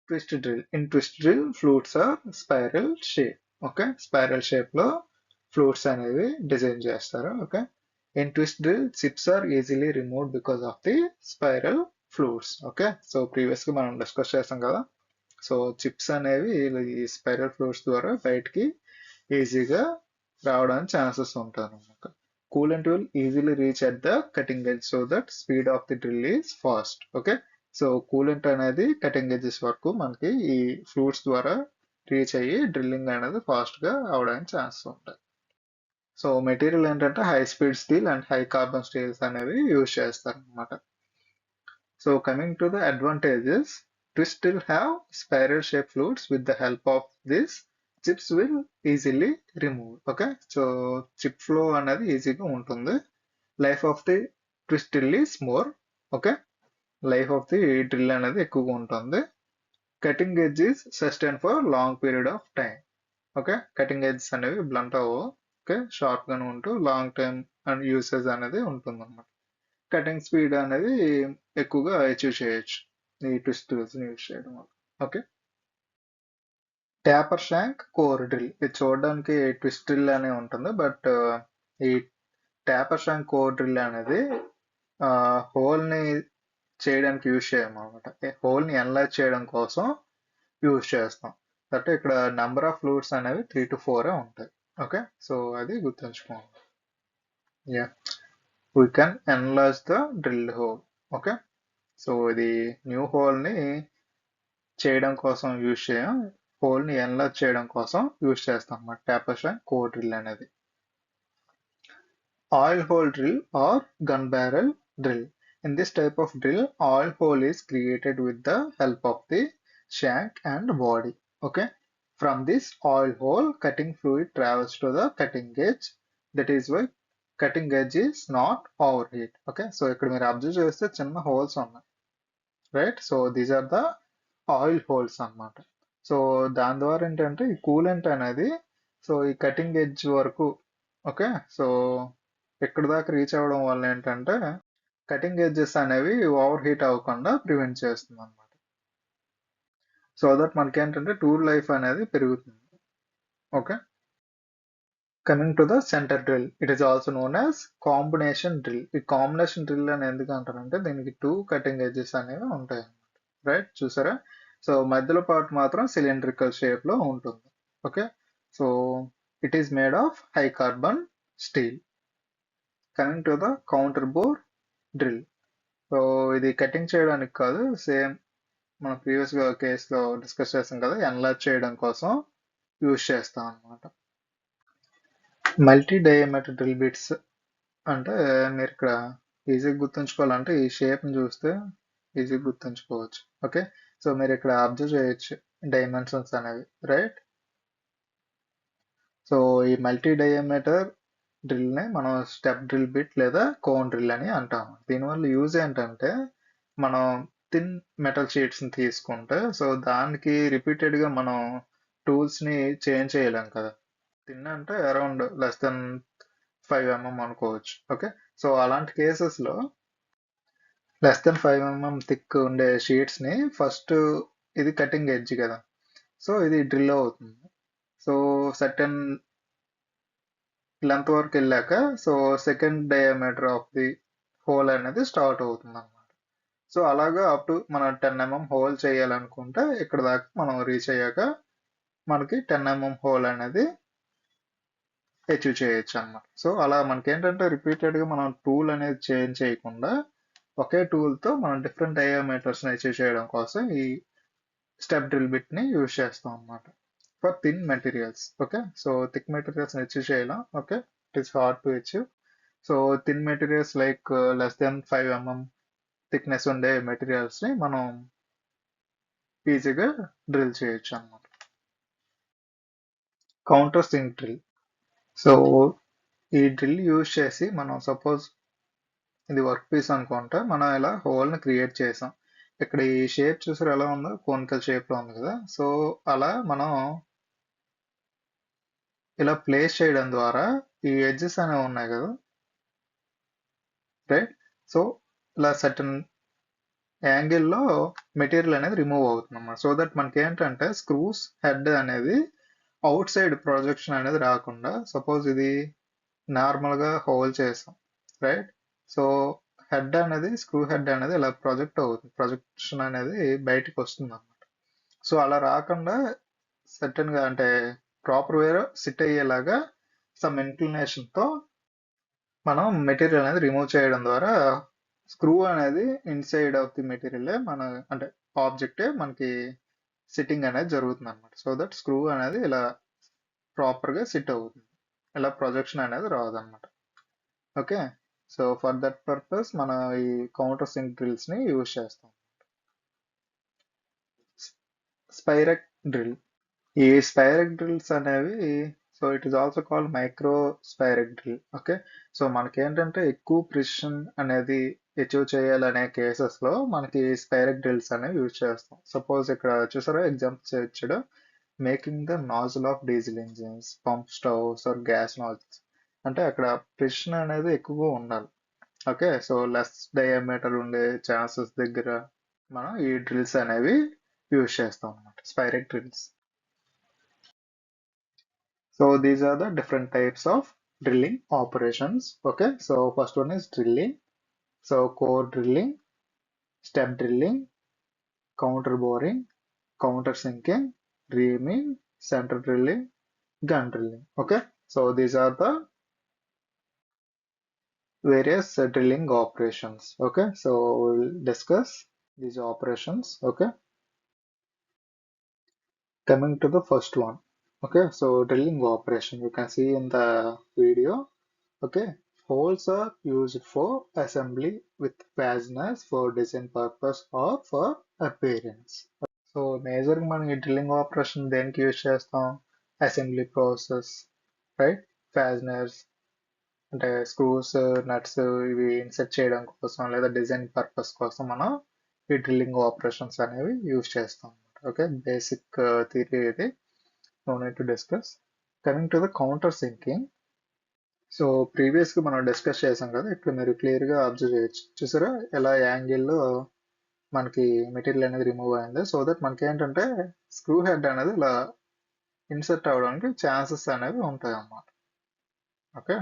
twist drill. In twist drill flutes are spiral shape. Okay, spiral shape లో ఫ్లూట్స్ అనేవి డిజైన్ చేస్తారు. Okay, in twist drill chips are easily removed because of the spiral flutes. Okay, so previous గా మనం discuss చేస్తాం కదా, so chips అనేవి ఈ spiral flutes ద్వారా బయటికి ఈజీగా రావడానికి ఛాన్సెస్ ఉంటాయి అన్నమాట. Coolant will easily reach at the cutting edge so that speed of the drill is past. Okay, so coolant అనేది కటింగ్ ఎడ్జెస్ వరకు మనకి ఈ ఫ్లూట్స్ ద్వారా రీచ్ అయ్యి డ్రిల్లింగ్ అనేది ఫాస్ట్ గా అవడానికి ఛాన్సెస్ ఉంటాయి. సో మెటీరియల్ ఏంటంటే high speed steel and high carbon steels అనేవి యూజ్ చేస్తారు అనమాట. So coming to the advantages, twist will have spiral shaped flutes. With the help of this, chips will easily remove. Okay, so chip flow అనేది ఈజీగా ఉంటుంది. Life of the twist is more. Okay, life of the drill అనేది ఎక్కువగా ఉంటుంది. Cutting edge is sustain for long period of time. Okay, cutting edges అనేవి blunt అవ్వవు. Okay, sharp గానే ఉంటూ లాంగ్ టైం అండ్ యూసేజ్ అనేది ఉంటుంది అనమాట. కటింగ్ స్పీడ్ అనేది ఎక్కువగా అచీవ్ చేయొచ్చు ఈ ట్విస్ట్ టూల్స్ యూజ్ చేయడం వల్ల. Okay, taper shank core drill ఇది చూడడానికి ట్విస్ట్ డ్రిల్ అనే ఉంటుంది, బట్ ఈ ట్యాపర్ షాంక్ కోర్ డ్రిల్ అనేది హోల్ ని చేయడానికి యూజ్ చేయము అనమాట. హోల్ ని ఎన్లార్జ్ చేయడం కోసం యూజ్ చేస్తాం. అంటే ఇక్కడ నెంబర్ ఆఫ్ ఫ్లూయిడ్స్ అనేవి 3 to 4 ఉంటాయి. ఓకే, సో అది గుర్తుంచుకోండి. Yeah, we can enlarge the drilled whole. Okay, so ఇది న్యూ హోల్ ని చేయడం కోసం యూజ్ చేయం, హోల్ ని ఎన్లార్జ్ చేయడం కోసం యూజ్ చేస్తాం అన్నమాట ట్యాపర్ షాంక్ కోర్ డ్రిల్ అనేది. Oil hole drill or gun barrel drill. In this type of drill, oil hole is created with the help of the shank and body. Okay. From this oil hole, cutting fluid travels to the cutting edge. That is why cutting edge is not overheat. Okay. So ఇక్కడ మీరు observe చేస్తే చిన్న holes ఉన్నాయి, right. So these are the oil holes అన్నమాట. So దాని ద్వారా ఏంటంటే ఈ కూలెంట్ అనేది సో ఈ కటింగ్ ఎడ్జ్ వరకు, ఓకే, సో ఇక్కడ దాకా రీచ్ అవ్వడం వల్ల ఏంటంటే కటింగ్ ఎడ్జెస్ అనేవి ఓవర్ హీట్ అవ్వకుండా ప్రివెంట్ చేస్తుంది అనమాట. సో దట్ మనకి ఏంటంటే టూల్ లైఫ్ అనేది పెరుగుతుంది. Okay, coming to the centre drill, it is also known as combination drill. ఈ కాంబినేషన్ డ్రిల్ అని ఎందుకు అంటారంటే దీనికి 2 కటింగ్ ఎడ్జెస్ అనేవి ఉంటాయి అన్నమాట, రైట్. చూసారా, సో మధ్యలో పార్ట్ మాత్రం సిలిండ్రికల్ షేప్ లో ఉంటుంది. Okay, so it is made of high carbon steel. Coming to the counter bore drill, so ఇది కటింగ్ చేయడానికి కాదు, సేమ్ మనం ప్రీవియస్ గా కేసులో డిస్కస్ చేస్తాం కదా, ఎన్లార్జ్ చేయడం కోసం యూజ్ చేస్తాం అన్నమాట. మల్టీ డయామీటర్ డ్రిల్ బిట్స్ అంటే మీరు ఇక్కడ ఈజీగా గుర్తుంచుకోవాలంటే ఈ షేప్ ని చూస్తే ఈజీగా గుర్తుంచుకోవచ్చు. ఓకే, సో మీరు ఇక్కడ అబ్జర్వ్ చేయొచ్చు డైమెన్షన్స్ అనేవి, రైట్. సో ఈ మల్టీ డయామీటర్ డ్రిల్ ని మనం స్టెప్ డ్రిల్ బిట్ లేదా కోన్ డ్రిల్ అని అంటాము. దీనివల్ల యూజ్ ఏంటంటే మనం థిన్ మెటల్ షీట్స్ ని తీసుకుంటే సో దానికి రిపీటెడ్ గా మనం టూల్స్ ని చేంజ్ చేయలేం కదా. థిన్ అంటే అరౌండ్ లెస్ దెన్ 5 mm అనుకోవచ్చు. ఓకే, సో అలాంటి కేసెస్ లో లెస్ దెన్ 5 mm థిక్ ఉండే షీట్స్ ని ఫస్ట్, ఇది కటింగ్ ఎడ్జ్ కదా, సో ఇది డ్రిల్ అవుతుంది. సో సర్టెన్ లెంత్ వరకు వెళ్ళాక so second diameter of the whole అనేది స్టార్ట్ అవుతుంది అనమాట. సో అలాగా అప్ టు మనం 10 mm హోల్ చేయాలనుకుంటే ఇక్కడ దాకా మనం రీచ్ అయ్యాక మనకి 10 mm హోల్ అనేది అచీవ్ చేయొచ్చు అన్నమాట. సో అలా మనకి ఏంటంటే రిపీటెడ్ గా మనం టూల్ అనేది చేంజ్ చేయకుండా ఒకే టూల్ తో మనం డిఫరెంట్ డయామీటర్స్ ని అచీవ్ చేయడం కోసం ఈ స్టెప్ డ్రిల్ బిట్ ని యూజ్ చేస్తాం అన్నమాట for thin materials. Okay, so thick materials ని అచీవ్ చేయలేం. Okay, it is hard to achieve. So thin materials like less than 5 mm thickness ఉండే మెటీరియల్స్ ని మనం ఈజీగా డ్రిల్ చేయొచ్చు అన్నమాట. కౌంటర్ సింక్ డ్రిల్, సో ఈ డ్రిల్ యూజ్ చేసి మనం సపోజ్ ఇది వర్క్ పీస్ అనుకుంటే మనం ఇలా హోల్ ని క్రియేట్ చేసాం. ఇక్కడ ఈ షేప్ చూసారు ఎలా ఉందో, కోనికల్ షేప్ లో ఉంది కదా. సో అలా మనం ఇలా ప్లేస్ చేయడం ద్వారా ఈ ఎడ్జెస్ అనేవి ఉన్నాయి కదా, రైట్. సో ఇలా సర్టన్ యాంగిల్లో మెటీరియల్ అనేది రిమూవ్ అవుతుంది అన్నమాట. సో దట్ మనకి ఏంటంటే స్క్రూస్ హెడ్ అనేది అవుట్ సైడ్ ప్రొజెక్షన్ అనేది రాకుండా, సపోజ్ ఇది నార్మల్ గా హోల్ చేసాం, రైట్. సో హెడ్ అనేది స్క్రూ హెడ్ అనేది ఇలా ప్రొజెక్ట్ అవుతుంది, ప్రొజెక్షన్ అనేది బయటికి వస్తుంది అన్నమాట. సో అలా రాకుండా సర్టన్ గా అంటే ప్రాపర్ వేర్ సిట్ అయ్యేలాగా సమ్ ఇంక్లినేషన్ తో మనం మెటీరియల్ అనేది రిమూవ్ చేయడం ద్వారా స్క్రూ అనేది ఇన్సైడ్ ఆఫ్ ది మెటీరియల్ మన అంటే ఆబ్జెక్టే మనకి సిట్టింగ్ అనేది జరుగుతుంది అనమాట. సో దట్ స్క్రూ అనేది ఇలా ప్రాపర్ గా సిట్ అవుతుంది, ఇలా ప్రొజెక్షన్ అనేది రాదు అనమాట. Okay, so for that purpose మన ఈ కౌంటర్ సింక్ డ్రిల్స్ ని యూజ్ చేస్తాం. స్పైరక్ డ్రిల్, ఈ స్పైరక్ డ్రిల్స్ అనేవి so it is also called micro spiral drill. Okay, so మనకి ఏంటంటే ఎక్కువ ప్రిసిషన్ అనేది అచీవ్ చేయాలనే కేసెస్లో మనకి స్పైరక్ డ్రిల్స్ అనేవి యూజ్ చేస్తాం. సపోజ్ ఇక్కడ చూసారా ఎగ్జాంపుల్స్ ఇచ్చాడు, making the nozzle of diesel engines, pump stoves or gas nozzles. అంటే అక్కడ ప్రెషర్ అనేది ఎక్కువగా ఉండాలి. ఓకే, సో లెస్ డయామీటర్ ఉండే ఛాన్సెస్ దగ్గర మనం ఈ డ్రిల్స్ అనేవి యూజ్ చేస్తాం అన్నమాట, spiral drills. So these are the different types of drilling operations. Okay, so first one is drilling. So core drilling, step drilling, counter boring, counter sinking, reaming, center drilling, gun drilling. Okay, so these are the various drilling operations. Okay, so we'll discuss these operations. Okay, coming to the first one. Okay, so drilling operation, you can see in the video. Okay, holes are used for assembly with fasteners for design purpose or for appearance. So మేజర్గా మనం ఈ drilling operation దేనికి use చేస్తాం? Assembly process, right? Fasteners అంటే screws, nuts ఇవి insert చేయడం కోసం లేదా డిజైన్ పర్పస్ కోసం మనం ఈ డ్రిల్లింగ్ ఆపరేషన్స్ అనేవి యూజ్ చేస్తాం. ఓకే, బేసిక్ థియరీ ఇది, no need to discuss. Coming to the counter sinking. So ప్రీవియస్గా మనం డిస్కస్ చేసాం కదా, ఇప్పుడు మీరు క్లియర్గా అబ్జర్వ్ చేయొచ్చు. చూసారా ఎలా యాంగిల్లో మనకి మెటీరియల్ అనేది రిమూవ్ అయింది. సో దట్ మనకి ఏంటంటే స్క్రూ హెడ్ అనేది ఇలా ఇన్సర్ట్ అవ్వడానికి ఛాన్సెస్ అనేవి ఉంటాయి అన్నమాట. ఓకే,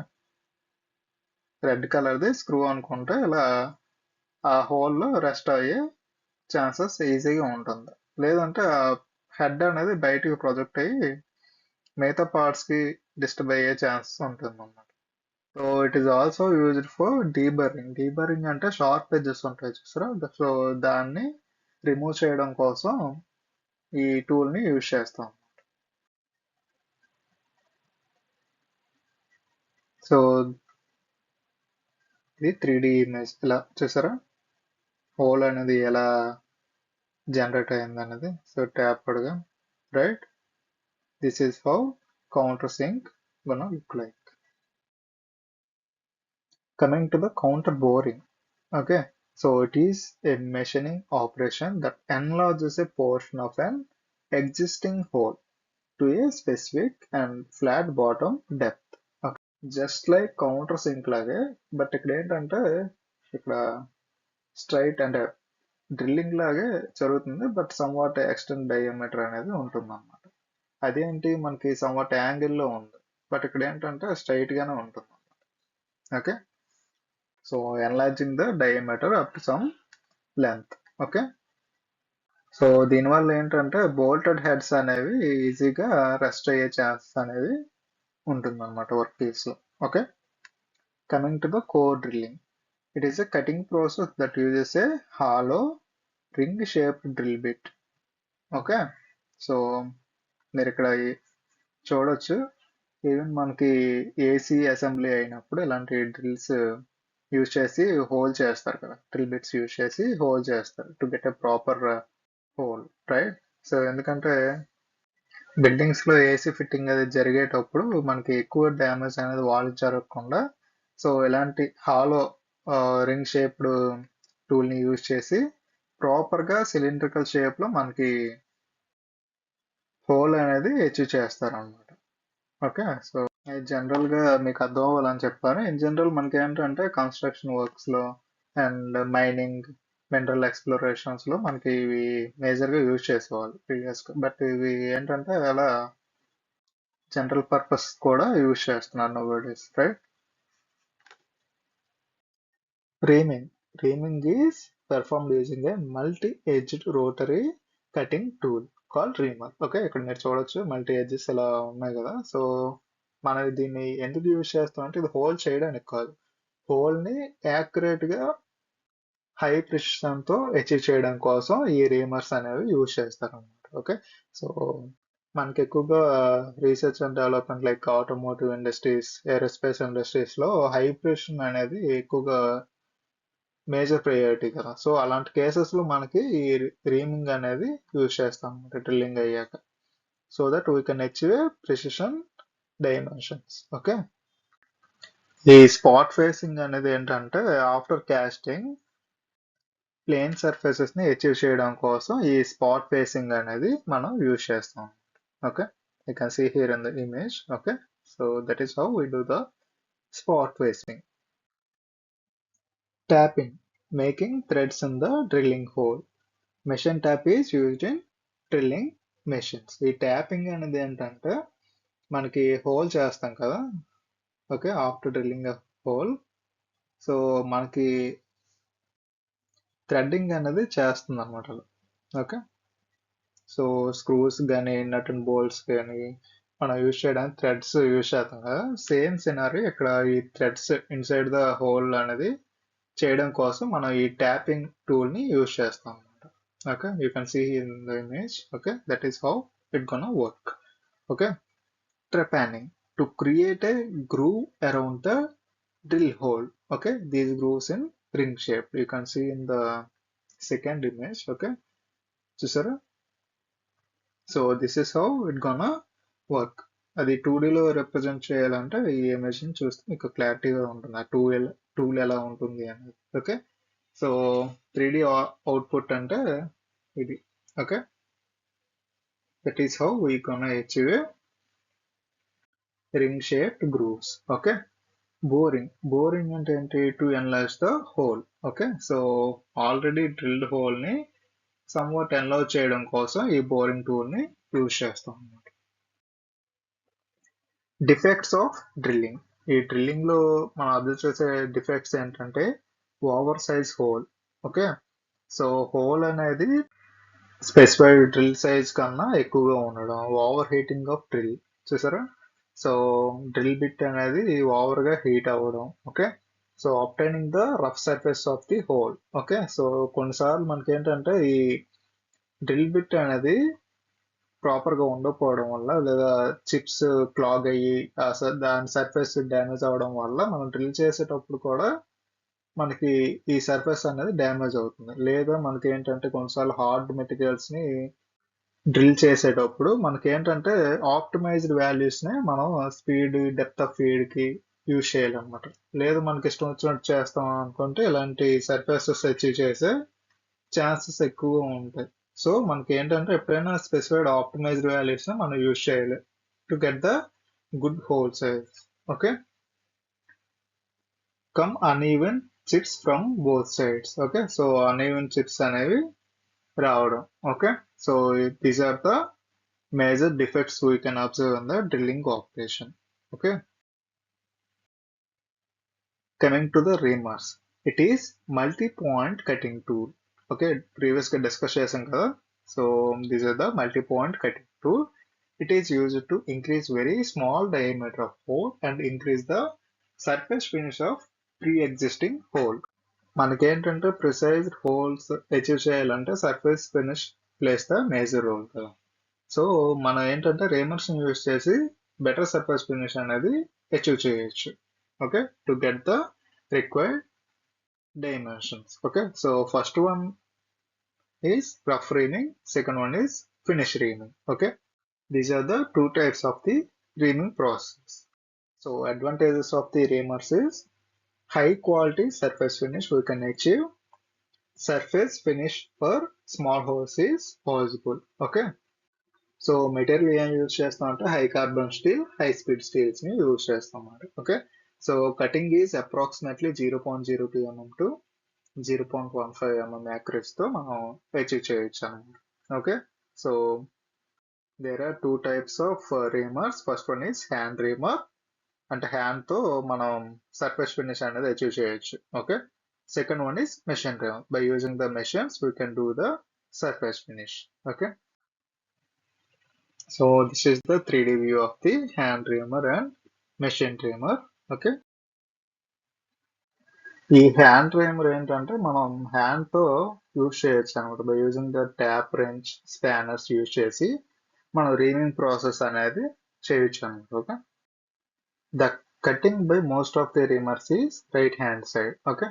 రెడ్ కలర్ది స్క్రూ అనుకుంటే ఇలా ఆ హోల్లో రెస్ట్ అయ్యే ఛాన్సెస్ ఈజీగా ఉంటుంది. లేదంటే ఆ హెడ్ అనేది బయటికి ప్రొజెక్ట్ అయ్యి మిగతా పార్ట్స్కి డిస్టర్బ్ అయ్యే ఛాన్సెస్ ఉంటుంది అన్నమాట. So it is also used for deburring. Deburring అంటే షార్ప్ ఎడ్జెస్ ఉంటాయి చూసారా, సో దాన్ని రిమూవ్ చేయడం కోసం ఈ టూల్ని యూజ్ చేస్తాం. సో ఇది 3D ఇమేజ్, ఇలా చూసారా హోల్ అనేది ఎలా జనరేట్ అయింది అనేది. సో ట్యాప్డ్గా, right? This is how counter sink gonna look like. Coming to the counter boring. Okay, so it is a machining operation that enlarges a portion of an existing hole to a specific and flat bottom depth. Okay, just like counter sink లాగే, but ఇక్కడ ఏంటంటే ఇక్కడ straight అంటే drilling లాగే జరుగుతుంది, but somewhat extend diameter అనేది ఉంటుంది అన్నమాట. అదేంటి మనకి సమ్వాట్ యాంగిల్లో ఉంది, బట్ ఇక్కడ ఏంటంటే స్ట్రైట్ గానే ఉంటుంది అన్నమాట. Okay, so enlarging the diameter up to some length. Okay, so దీనివల్ల ఏంటంటే బోల్టెడ్ హెడ్స్ అనేవి ఈజీగా రెస్ట్ అయ్యే ఛాన్సెస్ అనేది ఉంటుంది అనమాట వర్క్ పీస్లో. Okay, coming to the core drilling. It is a cutting process that uses a hollow ring shaped drill bit. Okay, so మీరు ఇక్కడ చూడొచ్చు, ఈవెన్ మనకి ఏసీ అసెంబ్లీ అయినప్పుడు ఇలాంటి డ్రిల్స్ యూజ్ చేసి హోల్ చేస్తారు కదా, డ్రిల్ బిట్స్ యూజ్ చేసి హోల్ చేస్తారు to get a proper whole, right? So ఎందుకంటే బిల్డింగ్స్లో ఏసీ ఫిట్టింగ్ అది జరిగేటప్పుడు మనకి ఎక్కువ డ్యామేజ్ అనేది వాల్ జరగకుండా సో ఇలాంటి హాలో రింగ్ షేప్డ్ టూల్ని యూజ్ చేసి ప్రాపర్గా సిలిండ్రికల్ షేప్లో మనకి హోల్ అనేది అచీవ్ చేస్తారు అనమాట. ఓకే, సో జనరల్గా మీకు అర్థం అవ్వాలని చెప్పాను. ఇన్ జనరల్ మనకి ఏంటంటే కన్స్ట్రక్షన్ వర్క్స్లో అండ్ మైనింగ్, మినరల్ ఎక్స్ప్లోరేషన్స్లో మనకి ఇవి మేజర్గా యూజ్ చేసేవాళ్ళు ప్రీవియస్గా, బట్ ఇవి ఏంటంటే అలా జనరల్ పర్పస్ కూడా యూజ్ చేస్తున్నారు నౌడేస్, right? Reaming. Reaming is performed using a multi-edged rotary cutting tool called reamer. Okay, ఇక్కడ మీరు చూడొచ్చు మల్టీ ఎడ్జెస్ ఇలా ఉన్నాయి కదా. సో మనం దీన్ని ఎందుకు యూజ్ చేస్తామంటే ఇది హోల్ చేయడానికి కాదు, హోల్ని యాక్యురేట్గా హై ప్రిసిషన్తో అచీవ్ చేయడం కోసం ఈ రీమర్స్ అనేవి యూజ్ చేస్తారు అనమాట. ఓకే, సో మనకి ఎక్కువగా research and development like automotive industries, aerospace ఇండస్ట్రీస్లో హై ప్రిసిషన్ అనేది ఎక్కువగా మేజర్ ప్రయారిటీ కదా. సో అలాంటి కేసెస్లో మనకి ఈ రీమింగ్ అనేది యూజ్ చేస్తాం అనమాట డ్రిల్లింగ్ అయ్యాక, so that we can achieve precision dimensions. Okay, ఈ స్పాట్ ఫేసింగ్ అనేది ఏంటంటే ఆఫ్టర్ కాస్టింగ్ ప్లేన్ సర్ఫేసెస్ ని అచీవ్ చేయడం కోసం ఈ స్పాట్ ఫేసింగ్ అనేది మనం యూజ్ చేస్తాం. Okay, you can see here in the image. Okay, so that is how we do the spot facing. Tapping, making threads in the drilling hole. Machine tap is used in drilling machines. ఈ tapping అనేది ఏంటంటే మనకి whole చేస్తాం కదా. Okay, after drilling whole, so మనకి threading అనేది చేస్తుంది అనమాట. ఓకే, సో స్క్రూస్ కానీ నట్ అండ్ బోల్ట్స్ కానీ మనం యూజ్ చేయడానికి థ్రెడ్స్ యూజ్ చేస్తాం కదా. సేమ్ సినారీ ఇక్కడ ఈ థ్రెడ్స్ ఇన్సైడ్ ద హోల్ అనేది చేయడం కోసం మనం ఈ ట్యాపింగ్ టూల్ ని యూజ్ చేస్తాం అనమాట. Okay, you can see in the image. Okay, that is how it gonna work. Okay, trepanning, to create a groove around the drill hole. Okay, these grooves in ring shape, you can see in the second image. Okay, చూసారా? So this is how it gonna work. అది 2Dలో represent చేయాలంటే ఈ image ని చూస్తే మీకు క్లారిటీగా ఉంటుంది ఆ టూల్ ఎలా ఉంటుంది అనేది. ఓకే, సో 3D అవుట్పుట్ అంటే ఇది. Okay, that is how we gonna achieve ring shaped grooves. Okay, boring అంటే ఏంటి? To enlarge the whole. Okay, so already drilled whole ని సమ్వాట్ ఎన్లార్జ్ చేయడం కోసం ఈ బోరింగ్ టూల్ ని యూజ్ చేస్తాం అన్నమాట. Defects of drilling. ఈ డ్రిల్లింగ్ లో మనం అబ్జర్వ్ చేసే డిఫెక్ట్స్ ఏంటంటే over size whole. Okay, so hole అనేది స్పెసిఫైడ్ డ్రిల్ సైజ్ కన్నా ఎక్కువగా ఉండడం, ఓవర్ హీటింగ్ ఆఫ్ డ్రిల్. చూసారా? సో డ్రిల్ బిట్ అనేది ఓవర్ గా హీట్ అవ్వడం. Okay, so obtaining the rough surface of the hole. Okay, so కొన్నిసార్లు మనకి ఏంటంటే ఈ డ్రిల్ బిట్ అనేది ప్రాపర్ గా ఉండకపోవడం వల్ల లేదా చిప్స్ క్లాగ్ అయ్యి దాని సర్ఫేస్ డ్యామేజ్ అవడం వల్ల మనం డ్రిల్ చేసేటప్పుడు కూడా మనకి ఈ సర్ఫేస్ అనేది డ్యామేజ్ అవుతుంది. లేదా మనకి ఏంటంటే కొన్నిసార్లు హార్డ్ మెటీరియల్స్ ని డ్రిల్ చేసేటప్పుడు మనకి ఏంటంటే ఆప్టిమైజ్డ్ వాల్యూస్ ని మనం స్పీడ్, డెప్త్ ఆఫ్ ఫీడ్ కి యూజ్ చేయాలన్నమాట. లేదు మనకి ఇష్టం వచ్చినట్టు చేస్తాం అనుకుంటే ఇలాంటి సర్ఫేసెస్ అచీవ్ చేసే ఛాన్సెస్ ఎక్కువగా ఉంటాయి. సో మనకి ఏంటంటే ఎప్పుడైనా స్పెసిఫైడ్ ఆప్టిమైజ్డ్ వాల్యూస్ ని మనం యూజ్ చేయాలి to get the good hole size. Okay, come uneven chips from both sides. Okay, so uneven chips అనేవి రావడం. Okay, so these are the major defects we can observe in the drilling operation. Okay, coming to the reamers, it is multi-point cutting tool. Okay, previously discussed చేసాం కదా. So these are the multi-point cutting tool. It is used to increase very small diameter of hole and increase the surface finish of pre-existing hole. మనకేంటంటే precise holes achieve చేయాలంటే surface finish plays the major role కదా. సో మనం ఏంటంటే reamers use చేసి better surface finish అనేది achieve చేయొచ్చు. Okay, to get the required dimensions. Okay, so first one is rough reaming, second one is finish reaming. Okay, these are the two types of the reaming process. So advantages of the reamers is high quality surface finish we can achieve. Surface finish for small holes is possible. Okay, so material ఏం use చేస్తాం అంటే high carbon steel, high speed steels ని use చేస్తాం అన్నమాట. Okay, so cutting is approximately 0.02 mm to 0.15 mm accuracy తో మనం achieve చేయొచ్చు అన్నమాట. Okay, so there are two types of reamers. First one is hand reamer, అంటే హ్యాండ్ తో మనం సర్ఫేస్ ఫినిష్ అనేది అచీవ్ చేయొచ్చు. Okay, second one is machine reamer. By using the machines we can do the surface finish. Okay, so this is the 3D view of the hand reamer and machine reamer. Okay, ఈ hand Reimer ఏంటంటే మనం hand తో use చేయొచ్చు అనమాట. By using the tap, wrench, spanners use చేసి మనం reaming process అనేది చేయొచ్చు అనమాట. Okay, the cutting by most of the reamers is right hand side. Okay,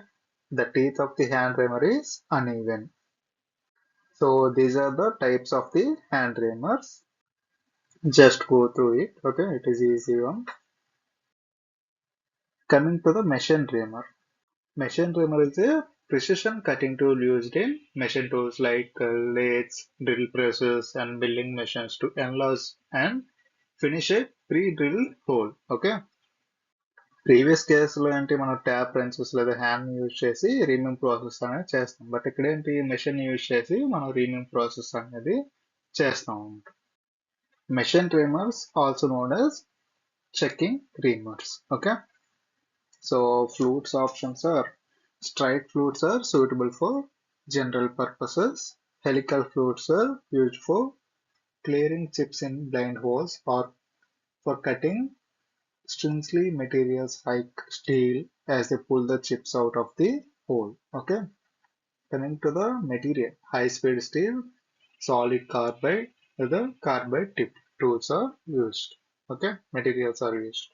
the teeth of the hand Reimer is uneven. So these are the types of the hand reamers. Just go through it. Okay, it is easy one. Coming to the machine reamer. Machine reamer is a Precision cutting tool used in machine tools like lathes, drill presses, and milling machines to enlarge and finish a pre-drilled hole. Okay. Previous కేసులో ఏంటి మనం tap రెంచెస్ లేదా hand use చేసి reaming process అనేది చేస్తాం. But ఇక్కడ ఏంటి machine use చేసి మనం రీమింగ్ ప్రాసెస్ అనేది చేస్తాం. Machine reamers also known as checking reamers. Okay. So flutes options are straight flutes are suitable for general purposes. Helical flutes are used for clearing chips in blind holes or for cutting stringly materials like steel as they pull the chips out of the hole. Okay. Coming to the material, high speed steel, solid carbide, the carbide tip tools are used. Okay. Materials are used.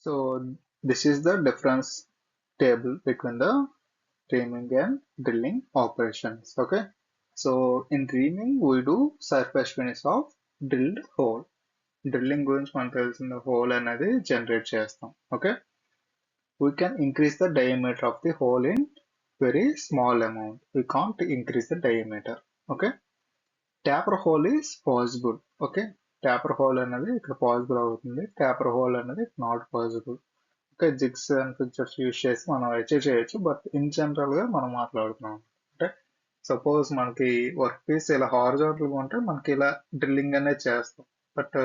So this is the difference table between the reaming and drilling operations. Okay. So in reaming we do surface finish of drilled hole. Drilling గురించి మనకు తెలిసిన whole అనేది generate చేస్తాం. Okay. We can increase the diameter of the hole in very small amount. We can't increase the diameter. Okay. Taper hole is possible. Okay. Taper hole అనేది ఇక్కడ possible అవుతుంది. Taper hole అనేది not possible. Okay. Jigs and fixtures use చేసి మనం achieve చేయొచ్చు. But in general గా మనం మాట్లాడుతున్నాం. అంటే సపోజ్ మనకి వర్క్ పీస్ ఇలా హారిజాంటల్ గా ఉంటే మనకి ఇలా డ్రిల్లింగ్ అనేది చేస్తాం. బట్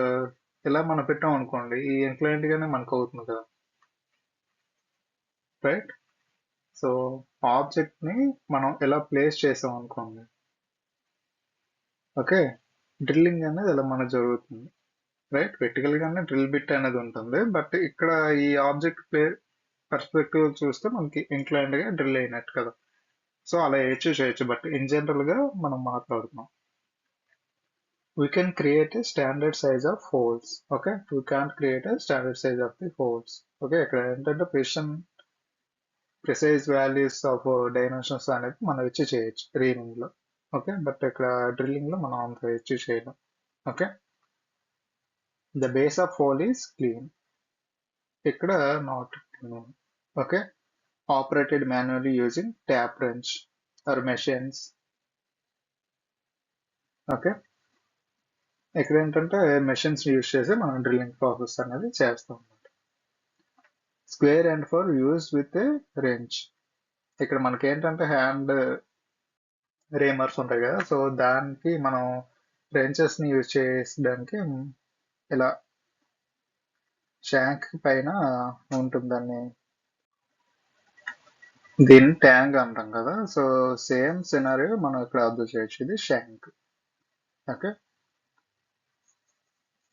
ఇలా మనం పెట్టాం అనుకోండి ఈ ఇంక్లైన్డ్ గానే మనకు అవుతుంది కదా, రైట్? సో ఆబ్జెక్ట్ ని మనం ఎలా ప్లేస్ చేసాం అనుకోండి, ఓకే, డ్రిల్లింగ్ అనేది ఇలా మనకు జరుగుతుంది, రైట్? వెర్టికల్ గానే డ్రిల్ బిట్ అనేది ఉంటుంది. బట్ ఇక్కడ ఈ ఆబ్జెక్ట్ ప్లే పర్స్పెక్టివ్ చూస్తే మనకి ఇంక్లైన్డ్ గా డ్రిల్ అయినట్టు కదా. సో అలా అచీవ్ చేయొచ్చు. బట్ ఇన్ జనరల్ గా మనం మాట్లాడుతున్నాం. We can create a standard size of holes. Okay, we can't create a standard size of the holes. Okay, ఇక్కడ ఏంటంటే ప్రిసైజ్ వాల్యూస్ ఆఫ్ డైమెన్షన్స్ అనేది మనం ఇచ్చి చేయొచ్చు రీమింగ్ లో. ఓకే. బట్ ఇక్కడ డ్రిల్లింగ్ లో మనం అంత ఇచ్చి చేయలేం. Okay. The base of hole is clean. ఇక్కడ not clean. Okay. Operated manually using tap wrench or machines. Okay. ఇక్కడ ఏంటంటే మెషిన్స్ యూజ్ చేసి మనం డ్రిల్లింగ్ ప్రాసెస్ అనేది చేస్తాం అన్నమాట. Square end for use with a wrench. ఇక్కడ మనకి ఏంటంటే హ్యాండ్ రేమర్స్ ఉంటాయి కదా, సో దానికి మనం రెంచెస్ ని యూజ్ చేసడానికి ఇలా షాంక్ పైన ఉంటుంది, దీన్ని ట్యాంక్ అంటాం కదా. సో సేమ్ సినారియో మనం ఇక్కడ అబ్జర్వ్ చేయొచ్చు. ఇది షాంక్. ఓకే.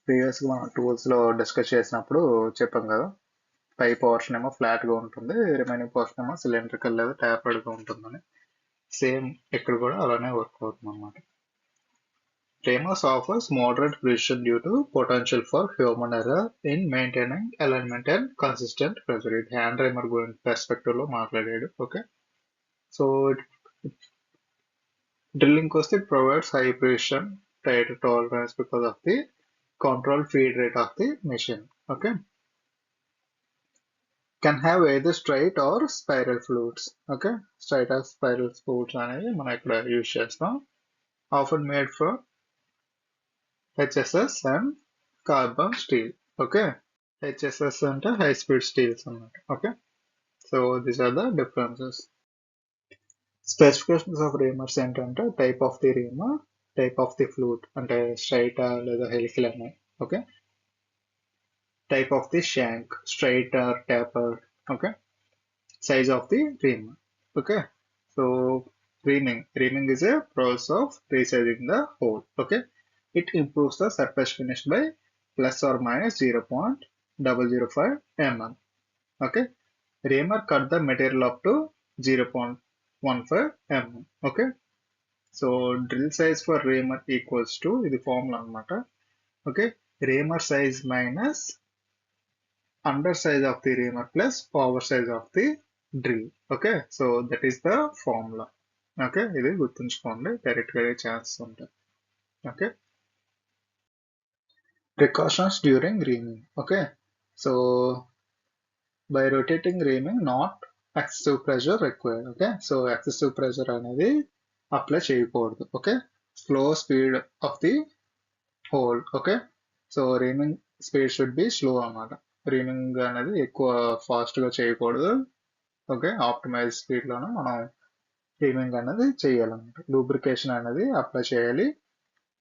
ప్రీవియస్ గా మనం టూల్స్ లో డిస్కస్ చేసినప్పుడు చెప్పాం కదా, పై పోర్షన్ ఏమో ఫ్లాట్ గా ఉంటుంది, రిమైనింగ్ పోర్షన్ ఏమో సిలిండ్రికల్ లేదా ట్యాపర్డ్ గా ఉంటుందని. సేమ్ ఇక్కడ కూడా అలానే వర్క్ అవుతుంది అన్నమాట. Remus offers moderate precision due to potential for human error in maintaining alignment and consistent pressure. ఇది హ్యాండ్ రైమర్ గురించి పర్స్పెక్టివ్ లో మాట్లాడాడు. ఓకే. సో డ్రిల్లింగ్ వస్తే it provides high precision, tight tolerance because of the controlled feed rate of the machine. Okay. Can have either straight or spiral flutes. Okay. Straight or spiral flutes అనేవి మనం ఇక్కడ use చేస్తాం. Often made from HSS and carbon steel. Okay. HSS అంటే high speed steels అన్నమాట. Okay. So these are the differences. Specifications of reamers ఏంటంటే type of the reamer, type of the flute అంటే straight లేదా helical అని. Okay. Type of the shank, straight or tapered. Okay. Size of the reamer. Okay. So reaming is a process of resizing the hole. Okay. It improves the surface finish by plus or minus 0.005 mm. Okay. Reamer cut the material up to 0.15 mm. Okay. So drill size for reamer equals to the formula anamata. Okay. Reamer size minus undersize of the reamer plus oversize of the drill. Okay, so that is the formula. Okay, ఇది గుర్తుంచుకోండి, direct గా chance ఉంటాయి. Okay. Precautions during reaming. Okay, so by rotating reaming, not excessive pressure required. Okay, so excessive pressure అనేది apply చేయకూడదు. Okay, slow speed of the hole. Okay, so reaming speed should be slow అన్నమాట. Reaming అనేది ఎక్కువ fast గా చేయకూడదు. Okay, optimise speed లోనే మనం reaming అనేది చేయాలన్నమాట. లూబ్రికేషన్ అనేది అప్లై చేయాలి.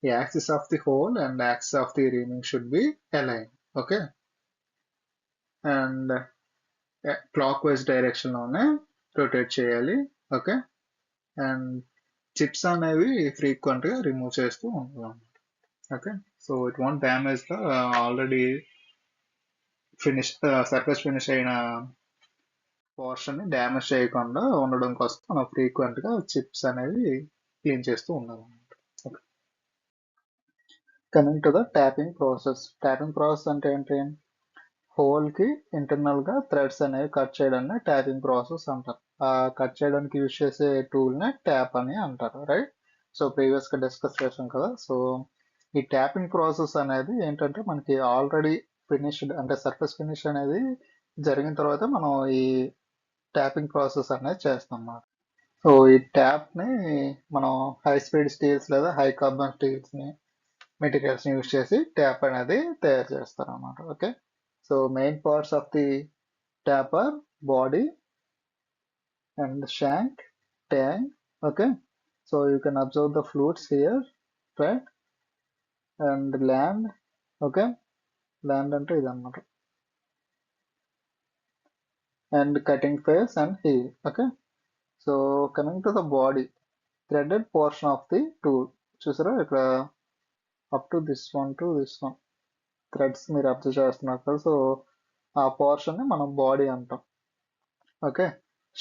The axis of the hole and axis of the reaming should be aligned. Okay, and clockwise direction లోనే రొటేట్ చేయాలి. ఓకే, అండ్ చిప్స్ అనేవి ఫ్రీక్వెంట్ గా రిమూవ్ చేస్తూ ఉంటాం. Okay, so it want damage the already finish surface finish అయిన portion ని damage చేయకుండా ఉండడం కోసం మనం ఫ్రీక్వెంట్ గా చిప్స్ అనేవి క్లీన్ చేస్తూ ఉండాలి. Coming to the tapping process. Tapping process అంటే ఏంటి? హోల్ కి ఇంటర్నల్ గా థ్రెడ్స్ అనేవి కట్ చేయడాన్ని ట్యాపింగ్ ప్రాసెస్ అంటారు. ఆ కట్ చేయడానికి యూజ్ చేసే టూల్ నే ట్యాప్ అని అంటారు, రైట్? సో ప్రీవియస్ గా డిస్కస్ చేసాం కదా. సో ఈ ట్యాపింగ్ ప్రాసెస్ అనేది ఏంటంటే మనకి ఆల్రెడీ ఫినిష్డ్ అంటే సర్ఫేస్ ఫినిష్ అనేది జరిగిన తర్వాత మనం ఈ ట్యాపింగ్ ప్రాసెస్ అనేది చేస్తాం అన్నమాట. సో ఈ ట్యాప్ ని మనం హై స్పీడ్ స్టీల్స్ లేదా హై కార్బన్ స్టీల్స్ ని మెటీరియల్స్ ని యూజ్ చేసి ట్యాప్ అనేది తయారు చేస్తారు అన్నమాట. Okay, so main parts of the tap are body and shank, tang. Okay, so you can observe the flutes here, right? And land. Okay, land అంటే ఇదన్నమాట. And cutting face and heel. Okay, so coming to the body, threaded portion of the tool. చూసారా ఇక్కడ up to this one to this one threads మీరు observe చేస్తున్నారు కదా. So ఆ portion ని మనం బాడీ అంటాం. Okay,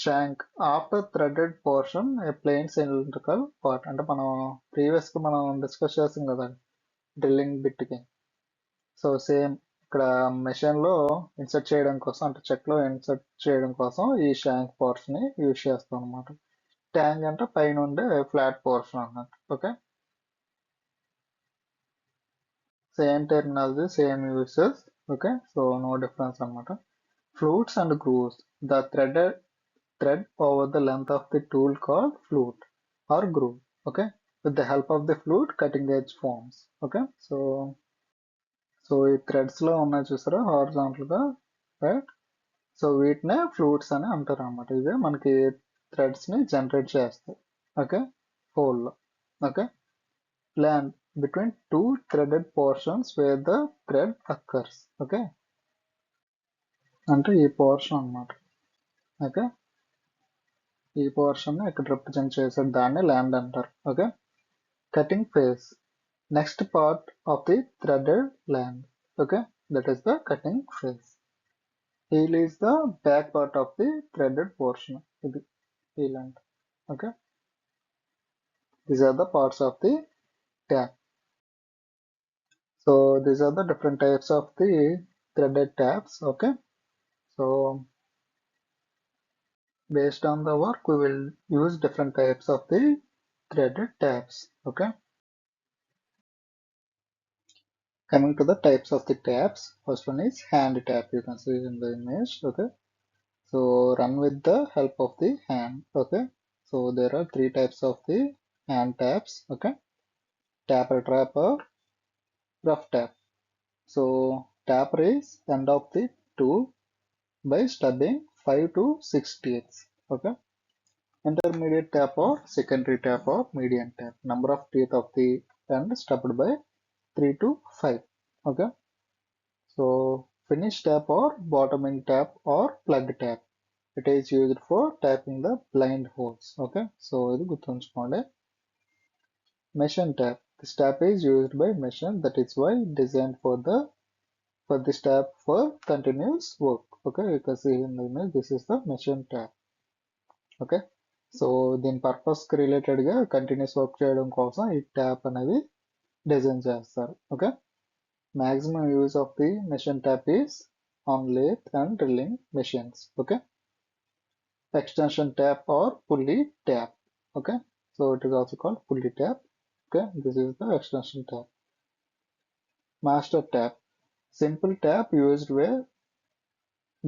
shank after threaded portion a plain cylindrical part. అంటే మనం ప్రీవియస్ గా మనం డిస్కస్ చేస్తాం కదా డ్రిల్లింగ్ బిట్ కి. సో సేమ్ ఇక్కడ మెషిన్ లో ఇన్సర్ట్ చేయడం కోసం అంటే చెక్ లో ఇన్సర్ట్ చేయడం కోసం ఈ షాంక్ పార్ట్స్ ని యూజ్ చేస్తాం అనమాట. ట్యాంక్ అంటే పైన ఉండే ఫ్లాట్ పోర్షన్ అన్నట్టు. Okay, same terminology, same uses. Okay, so no difference అన్నమాట. Flutes and grooves. The threaded thread over the length of the tool called flute or groove. Okay, with the help of the flute cutting edge forms. Okay, so ఈ threads లో ఉన్నాయి చూసారా horizontal గా, right? So వీటినే flutes అని అంటారు అనమాట. ఇవే మనకి థ్రెడ్స్ ని జనరేట్ చేస్తాయి. ఓకే, హోల్ లో. Okay, land between two threaded portions wear the thread occurs. Okay, అంటే ఈ పోర్షన్ అన్నమాట. ఓకే, ఈ పోర్షన్ ఇక్కడ రిప్రజెంట్ చేసే దాన్ని ల్యాండ్ అంటారు. Okay, cutting face, next part of the threaded land. Okay, that is the cutting face. Heel is the back part of the threaded portion. ఇది heel అంట. Okay, these are the parts of the tap. So these are the different types of the threaded taps. Okay, so based on the work we will use different types of the threaded tabs. Okay, coming to the types of the tabs, first one is hand tab. You can see in the image. Okay, so run with the help of the hand. Okay, so there are three types of the hand tabs. Okay, tapper trap or rough tap. So tapper is end of the tool by stubbing 5 to 6 teeth. Okay, intermediate tap or secondary tap or median tap. Number of teeth of the end stubbed by 3 to 5. Okay, so finish tap or bottoming tap or plug tap. It is used for tapping the blind holes. Okay, so ఇది గుర్తుంచుకోండి. Machine tap. This tap is used by machine, that is why designed for this tap for continuous work. Okay, you can see in the image, this is the machine tap. Okay, so దీని purpose కి related గా continuous work చేయడం కోసం ఈ tap అనేది design చేస్తారు. Okay, maximum use of the machine tap is on lathe and drilling machines. Okay, extension tap or pulley tap. Okay, so it is also called pulley tap. Okay, this is the extension tap. Master tap, simple tap used where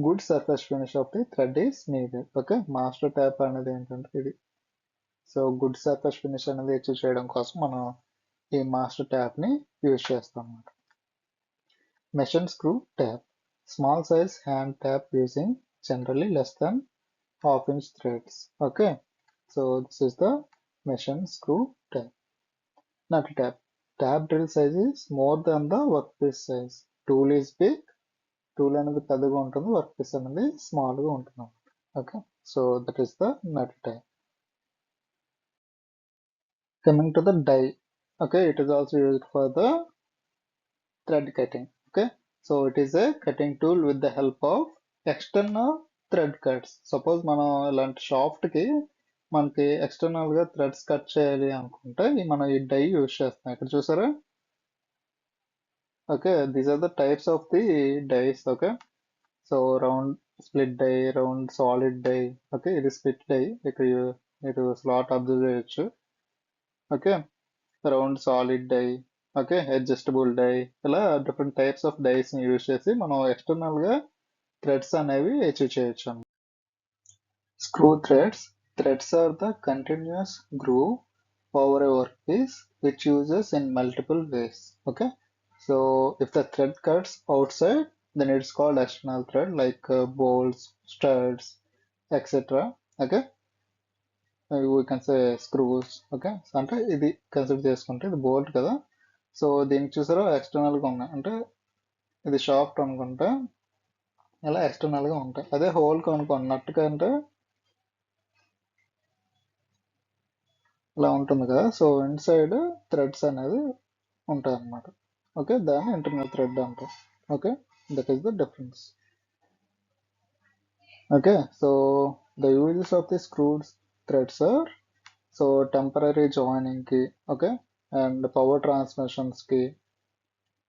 good surface finish off the thread is needed. Okay, master tap అనేది ఏంటంటే ఇది. So good surface finish అనేది achieve చేయడం కోసం మనం ఈ master ట్యాప్ని use చేస్తాం అన్నమాట. Machine screw tap, small size hand tap using generally less than half-inch threads. Okay, so this is the machine screw tab. Nut tab. Tab drill size is more than the workpiece size. Tool is big. Tool అనేది పెద్దగా ఉంటుంది, workpiece అనేది small గా ఉంటుంది. Okay, so that is the nut tab. Coming to the die. Okay, it is also used for the thread cutting. Okay, so it is a cutting tool with the help of external thread cuts. Suppose మనం ఇలాంటి shaft కి మనకి external గా threads cut చేయాలి అనుకుంటే మనం ఈ die use చేస్తాం. ఇక్కడ చూసారా? Okay, these are the types of the dies. Okay, so round split die, round solid die. Okay, ఇది స్ప్లిట్ డై, ఇక్కడ మీరు స్లాట్ అబ్జర్వ్ చేయొచ్చు. Okay, round solid die, okay, adjustable die, ఇలా డిఫరెంట్ టైప్స్ ఆఫ్ డైస్ ని use చేసి మనం external గా threads అనేవి అచీవ్ చేయొచ్చు. Screw threads. Threads are the continuous groove over a workpiece which uses in multiple ways. Okay, so if the thread cuts outside, then it's called external thread, like bolts, studs, etc. Okay, we can say screws. Okay, so అంటే ఇది consider చేసుకుంటే ఇది bolt కదా, so దీనికి చూసారా external గా ఉన్నాయి, అంటే ఇది షాఫ్ట్ అనుకుంటే ఇలా ఎక్స్టర్నల్ గా ఉంటాయి. అదే హోల్ అనుకోండి, నట్టుగా అంటే ఇలా ఉంటుంది కదా, సో ఇన్సైడ్ థ్రెడ్స్ అనేది ఉంటాయి అన్నమాట. ఓకే, దాన్ని ఇంటర్నల్ థ్రెడ్ అంటాం. Okay, that is the difference. Okay, so the uses of the screwed threads are, so temporary joining కి, ఓకే, అండ్ పవర్ ట్రాన్స్మిషన్స్ కి,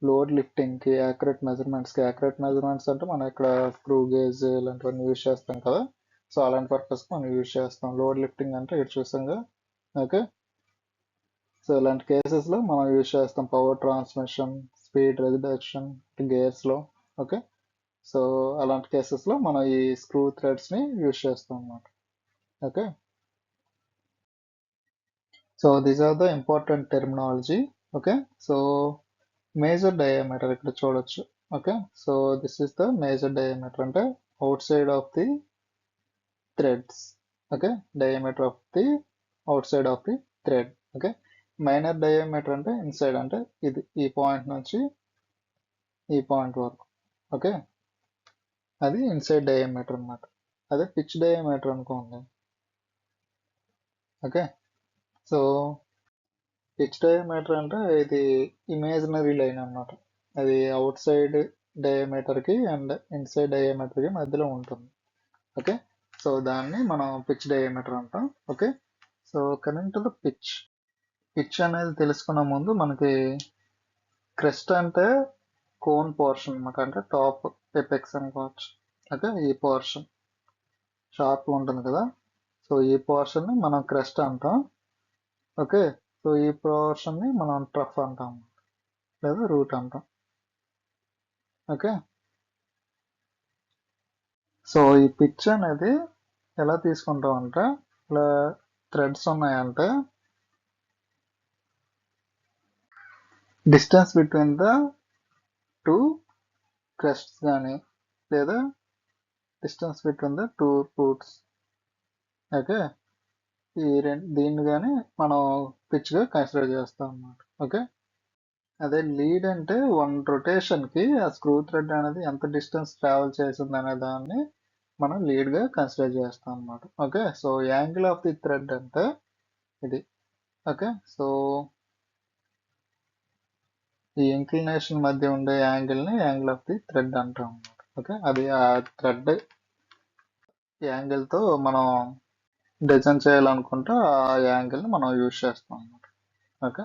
లోడ్ లిఫ్టింగ్ కి, యాక్యురేట్ మెజర్మెంట్స్ కి. యాక్యురేట్ మెజర్మెంట్స్ అంటే మనం ఇక్కడ స్క్రూ గేజ్ ఇలాంటివన్నీ use చేస్తాం కదా, సో అలాంటి పర్పస్ మనం యూజ్ చేస్తాం. లోడ్ లిఫ్టింగ్ అంటే ఇక్కడ చూసాంగా. ఓకే, సో ఇలాంటి కేసెస్లో మనం యూజ్ చేస్తాం పవర్ ట్రాన్స్మిషన్, స్పీడ్ రిడక్షన్ గేర్స్లో. ఓకే, సో అలాంటి కేసెస్లో మనం ఈ స్క్రూ థ్రెడ్స్ని యూజ్ చేస్తాం అన్నమాట. Okay, so these are the important terminology. Okay, so major diameter ఇక్కడ చూడొచ్చు. Okay, so this is the major diameter, అంటే outside of the threads. Okay, diameter of the outside of the thread. Okay, minor diameter అంటే inside, అంటే ఇది ఈ point నుంచి ఈ point వరకు. ఓకే, అది ఇన్సైడ్ డయామీటర్ అన్నమాట. అదే పిచ్ డయామీటర్ అనుకోండి. ఓకే, సో పిచ్ డయామీటర్ అంటే ఇది ఇమేజినరీ లైన్ అన్నమాట. అది అవుట్ సైడ్ డయామీటర్కి అండ్ ఇన్సైడ్ డయామీటర్కి మధ్యలో ఉంటుంది. ఓకే, సో దాన్ని మనం పిచ్ డయామీటర్ అంటాం. Okay, so coming to the pitch. Pitch అనేది తెలుసుకున్న ముందు మనకి క్రెస్ట్ అంటే కోన్ పోర్షన్ అన్నమాట, అంటే టాప్ ఎపెక్స్ అనుకోవచ్చు. ఓకే, ఈ పోర్షన్ షార్ప్ ఉంటుంది కదా, సో ఈ పోర్షన్ని మనం క్రెస్ట్ అంటాం. ఓకే, సో ఈ పోర్షన్ని మనం ట్రఫ్ అంటాం లేదా రూట్ అంటాం. ఓకే, సో ఈ పిచ్ అనేది ఎలా తీసుకుంటాం అంటే, ఇలా థ్రెడ్స్ ఉన్నాయంటే డిస్టెన్స్ బిట్వీన్ ద టూ క్రెస్ట్స్ కానీ లేదా distance between the two roots. Okay, దీన్ని కానీ మనం పిచ్గా కన్సిడర్ చేస్తాం అన్నమాట. ఓకే, అదే లీడ్ అంటే వన్ రొటేషన్కి ఆ స్క్రూ థ్రెడ్ అనేది ఎంత డిస్టెన్స్ ట్రావెల్ చేసింది అనే దాన్ని మనం లీడ్గా కన్సిడర్ చేస్తాం అన్నమాట. Okay, so angle of the thread అంటే ఇది. ఓకే, సో ఈ ఇంక్లినేషన్ మధ్య ఉండే యాంగిల్ని యాంగిల్ ఆఫ్ ది థ్రెడ్ అంటాం అన్నమాట. ఓకే, అది ఆ థ్రెడ్ యాంగిల్తో మనం డిజైన్ చేయాలనుకుంటే ఆ యాంగిల్ని మనం యూజ్ చేస్తాం అన్నమాట. Okay,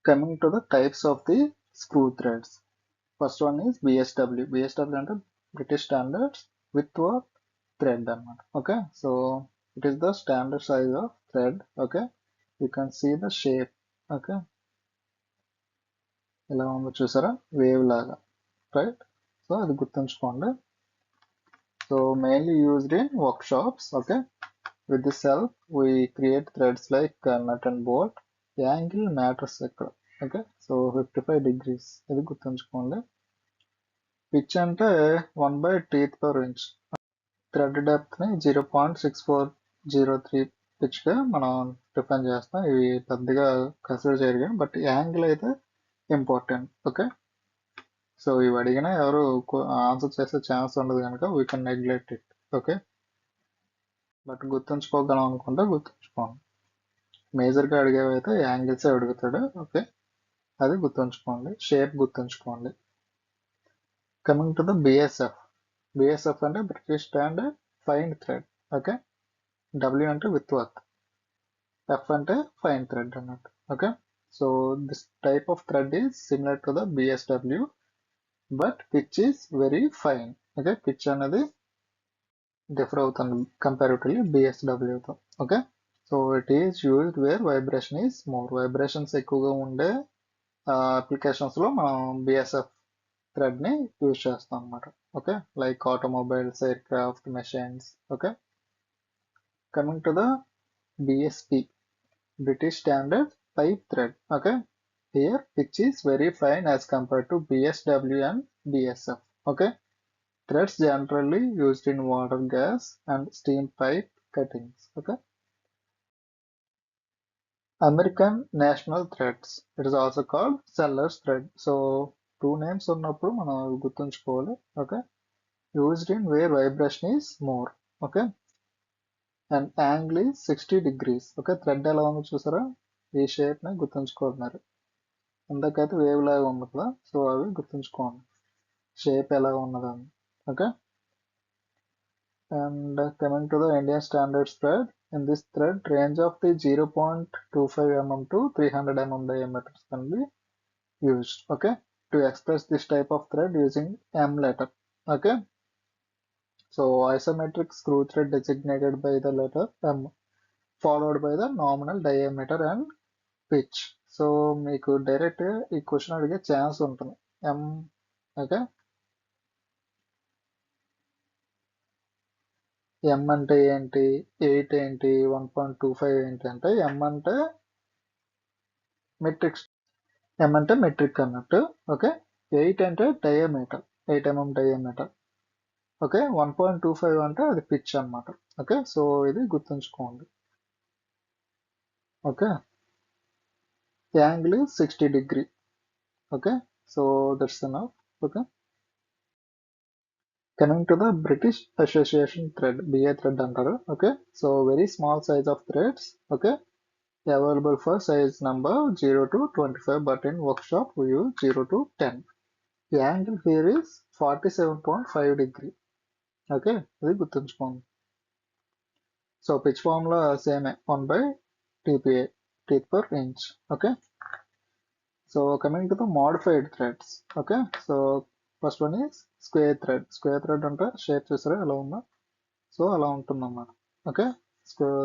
coming to the types of the screw threads. First one is BSW. BSW అంటే British standards Whitworth thread అన్నమాట. Okay, so it is the standard size of thread. Okay, you can see the shape. Okay, ఇలా ఉందో చూసారా, wave లాగా, right. So అది గుర్తుంచుకోండి. So mainly used in workshops. Okay, with this help we create threads like nut and bolt. Angle matters ఇక్కడ. Okay, so 55 degrees ఇది గుర్తుంచుకోండి. Pitch అంటే 1/teeth/inch. థ్రెడ్ డెప్త్ ని 0.6403 పిచ్ గా మనం డిఫైన్ చేస్తాం. ఇవి పెద్దగా కన్సిడర్ చేయరు కానీ బట్ యాంగిల్ అయితే ఇంపార్టెంట్. ఓకే, సో ఇవి అడిగినా ఎవరు ఆన్సర్ చేసే ఛాన్స్ ఉండదు కనుక we can neglect it. Okay, but గుర్తుంచుకోగలం అనుకుంటే గుర్తుంచుకోండి. మేజర్గా అడిగేవి అయితే యాంగిల్సే అడుగుతాడు. ఓకే, అది గుర్తుంచుకోండి. షేప్ గుర్తుంచుకోండి. Coming to the BSF. BSF అంటే British standard fine thread. Okay, W అంటే విత్ వర్త్, ఎఫ్ అంటే ఫైన్ థ్రెడ్ అన్నట్టు. Okay, so this type of thread is similar to the BSW but pitch is very fine. Okay, pitch అనేది differ అవుతుంది comparatively బిఎస్డబ్ల్యూతో. Okay, so it is used where vibration is more. Vibrations ఎక్కువగా ఉండే అప్లికేషన్స్లో మనం BSF థ్రెడ్ని use చేస్తాం అన్నమాట. Okay, like automobiles, air craft, machines. Okay, coming to the BSP, British standard pipe thread. Okay, here pitch is very fine as compared to BSW and BSF. Okay, threads generally used in water, gas, and steam pipe cuttings. Okay, American national threads. It is also called seller's thread. So two names ఉన్నప్పుడు మనం గుర్తుంచుకోవాలి. Okay, used in where vibration is more. Okay, and angle is 60 degrees. Okay, thread ఎలా ఉందో చూసారా, ఈ shape ని గుర్తుంచుకోవాలి. ఇందాకైతే wave లాగా ఉంది కదా, సో అవి గుర్తుంచుకోండి షేప్ ఎలా ఉన్నదని. Okay, and coming to the Indian standard thread, in this thread range of the 0.25 mm to 300 mm diameters can be used. Okay, to express this type of thread using M letter. Okay, so isometric screw thread designated by the letter M followed by the nominal diameter and pitch. So మీకు direct ఈ question అడిగే chance ఉంటుంది. M. Okay, ఎం అంటే ఏంటి, 8 ఏంటి, 1.25 ఏంటి అంటే ఎం అంటే మెట్రిక్. ఎం అంటే మెట్రిక్ అన్నట్టు. ఓకే, 8 అంటే డయామీటర్, 8 mm డయామీటర్. ఓకే, 1.25 అంటే అది పిచ్ అన్నమాట. ఓకే, సో ఇది గుర్తుంచుకోండి. Okay, angle 60 degree. Okay, so that's enough. Okay, coming to the British association thread, BA thread అంటారు. Okay, so very small size of threads. Okay, available for size number 0 to 25 but in workshop we use 0 to 10. The angle here is 47.5 degree. Okay, ఇది గుర్తుంచుకోండి. So pitch formula same 1/TPA, teeth per inch. Okay, so coming to the modified threads. Okay, so first one is square thread. Square thread అంటే shape చూసారా ఎలా ఉందో, so అలా ఉంటుంది అన్నమాట. Okay,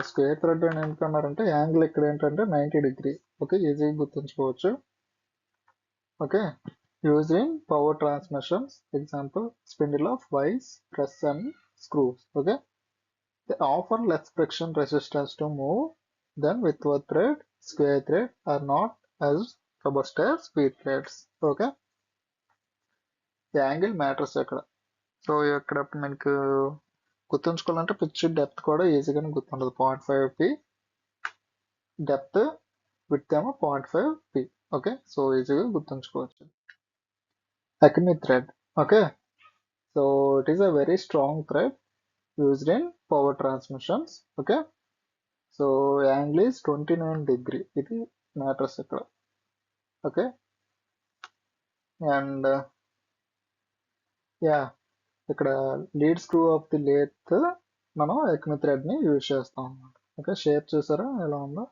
square thread అని ఎందుకన్నారంటే యాంగిల్ ఇక్కడ ఏంటంటే 90 డిగ్రీ. ఓకే, ఈజీగా గుర్తుంచుకోవచ్చు. Okay, use in power transmissions, example spindle of vice, press and screws. Okay, they offer less friction resistance to move then with thread. Square thread are not as robust as speed threads. Okay, angle matters ఇక్కడ. So ఇక్కడ మనకు గుర్తుంచుకోవాలంటే pitch depth కూడా ఈజీగానే గుర్తుండదు. 0.5p depth, width ఏమో 0.5p. Okay, so ఈజీగా గుర్తుంచుకోవచ్చు. Acme thread. Okay, so it is a very strong thread used in power transmissions. Okay, so angle is 29 degree. ఇది matters ఇక్కడ. Okay, and yeah, ఇక్కడ lead screw of the lathe మనం ఎక్మి thread ని use చేస్తాం అన్నమాట. Okay, shape చూసారా ఎలా ఉందో,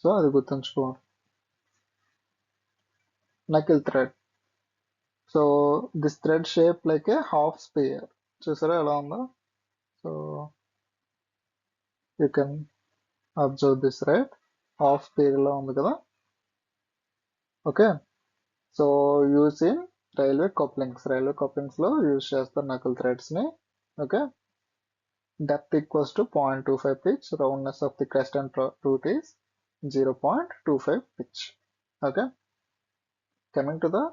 సో అది గుర్తుంచుకోవాలి. Knuckle thread. So this thread shape like a half sphere. చూసారా ఎలా ఉందో, so you can observe this right, half sphere లా ఉంది కదా. Okay, so use in railway couplings లో యూజ్ చేస్తారు నకల్ థ్రెడ్స్ ని. Okay, depth equals to 0.25 pitch, roundness of the crest and root is 0.25 pitch. Okay, coming to the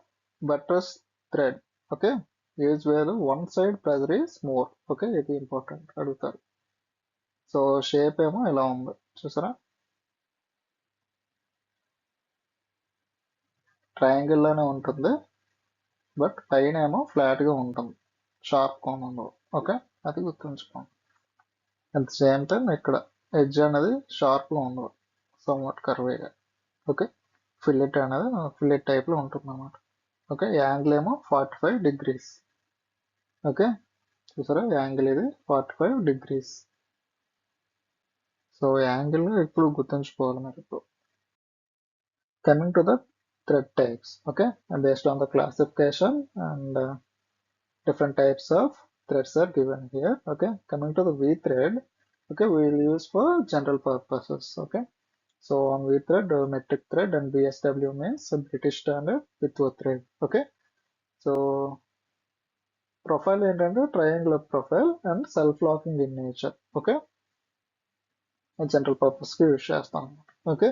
buttress thread. Okay, is where one side pressure is more. Okay, ఇది important అడుగుతారు. So shape ఏమో ఇలా ఉంది చూసారా, triangle లానే ఉంటుంది, but పైన ఏమో ఫ్లాట్ గా ఉంటుంది, షార్ప్ కోణంలో. ఓకే, అది గుర్తుంచుకోండి. అట్ ద సేమ్ టైం ఇక్కడ ఎడ్జ్ అనేది షార్ప్ గా ఉండదు, సమ్వాట్ కర్వేగా. ఓకే, ఫిల్లెట్ టైప్ లో ఉంటుంది అన్నమాట. ఓకే, యాంగిల్ ఏమో 45 degrees. ఓకే, చూసారా యాంగిల్ ఇది 45 degrees. సో యాంగిల్ ఇప్పుడు గుర్తుంచుకోవాలి మీరు. ఇప్పుడు coming to the thread types. Okay, and based on the classification and different types of threads are given here. Okay, coming to the V thread. Okay, we will use for general purposes. Okay, so on V thread, metric thread and BSW means British Standard Whitworth thread. Okay, so profile ఏంటంటే triangular profile and self-locking in nature. Okay, general purpose కి use చేస్తాం. Okay,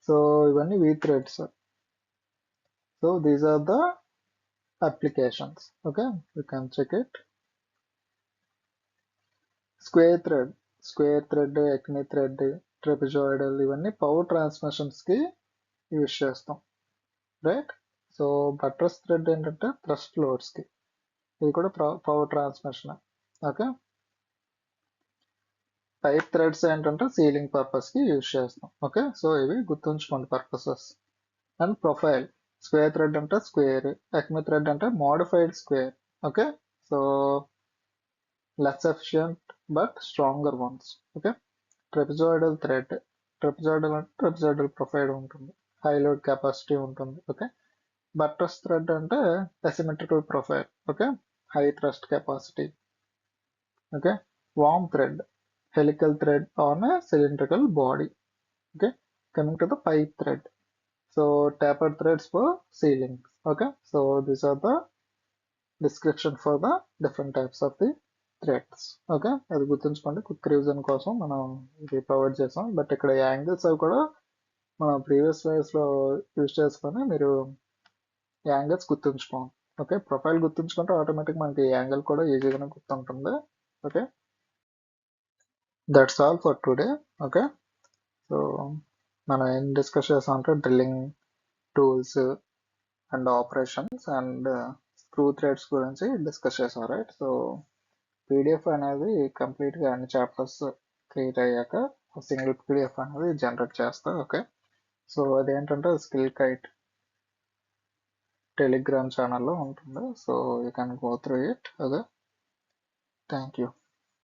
so ఇవన్నీ V threads. So these are the applications. Okay, you can check it. Square thread, acme thread, trapezoidal, ఇవన్నీ power transmissions కి use చేస్తాం, right. So buttress thread ఏంటంటే thrust loads కి, ఇది కూడా power transmission. Okay, pipe threads ఏంటంటే ceiling purpose కి use చేస్తాం. ఓకే, సో ఇవి గుర్తుంచుకోండి purposes. And profile, square thread అంటే స్క్వేర్, acme థ్రెడ్ అంటే modified square. Okay, so less efficient but stronger ones. Okay, trapezoidal thread, trapezoidal profile ఉంటుంది, high load capacity ఉంటుంది. Okay, buttress thread అంటే asymmetrical profile. Okay, high thrust capacity. Okay, worm thread, helical thread on a cylindrical body. Okay, coming to the pipe thread, so tapered threads for ceilings. Okay, so these are the description for the different types of the threads. Okay, అది గుర్తుంచుకోండి, quick revision కోసం మనం ఇది provide చేసాం. But ఇక్కడ angles అవి కూడా మనం ప్రీవియస్ లో యూజ్ చేసుకొని మీరు యాంగిల్స్ గుర్తుంచుకోండి. ఓకే, ప్రొఫైల్ గుర్తుంచుకుంటే ఆటోమేటిక్ మనకి యాంగిల్ కూడా ఈజీగానే గుర్తుంటుంది. Okay, that's all for today. Okay, so మనం ఏం డిస్కస్ చేసాం అంటే drilling tools and operations and screw threads గురించి డిస్కస్ చేసాం, రైట్. సో పీడిఎఫ్ అనేది కంప్లీట్గా అన్ని చాప్టర్స్ క్రియేట్ అయ్యాక సింగిల్ పీడిఎఫ్ అనేది జనరేట్ చేస్తా. ఓకే, సో అదేంటంటే స్కిల్ కైట్ టెలిగ్రామ్ ఛానల్లో ఉంటుంది. So you can go through it. Okay, thank you.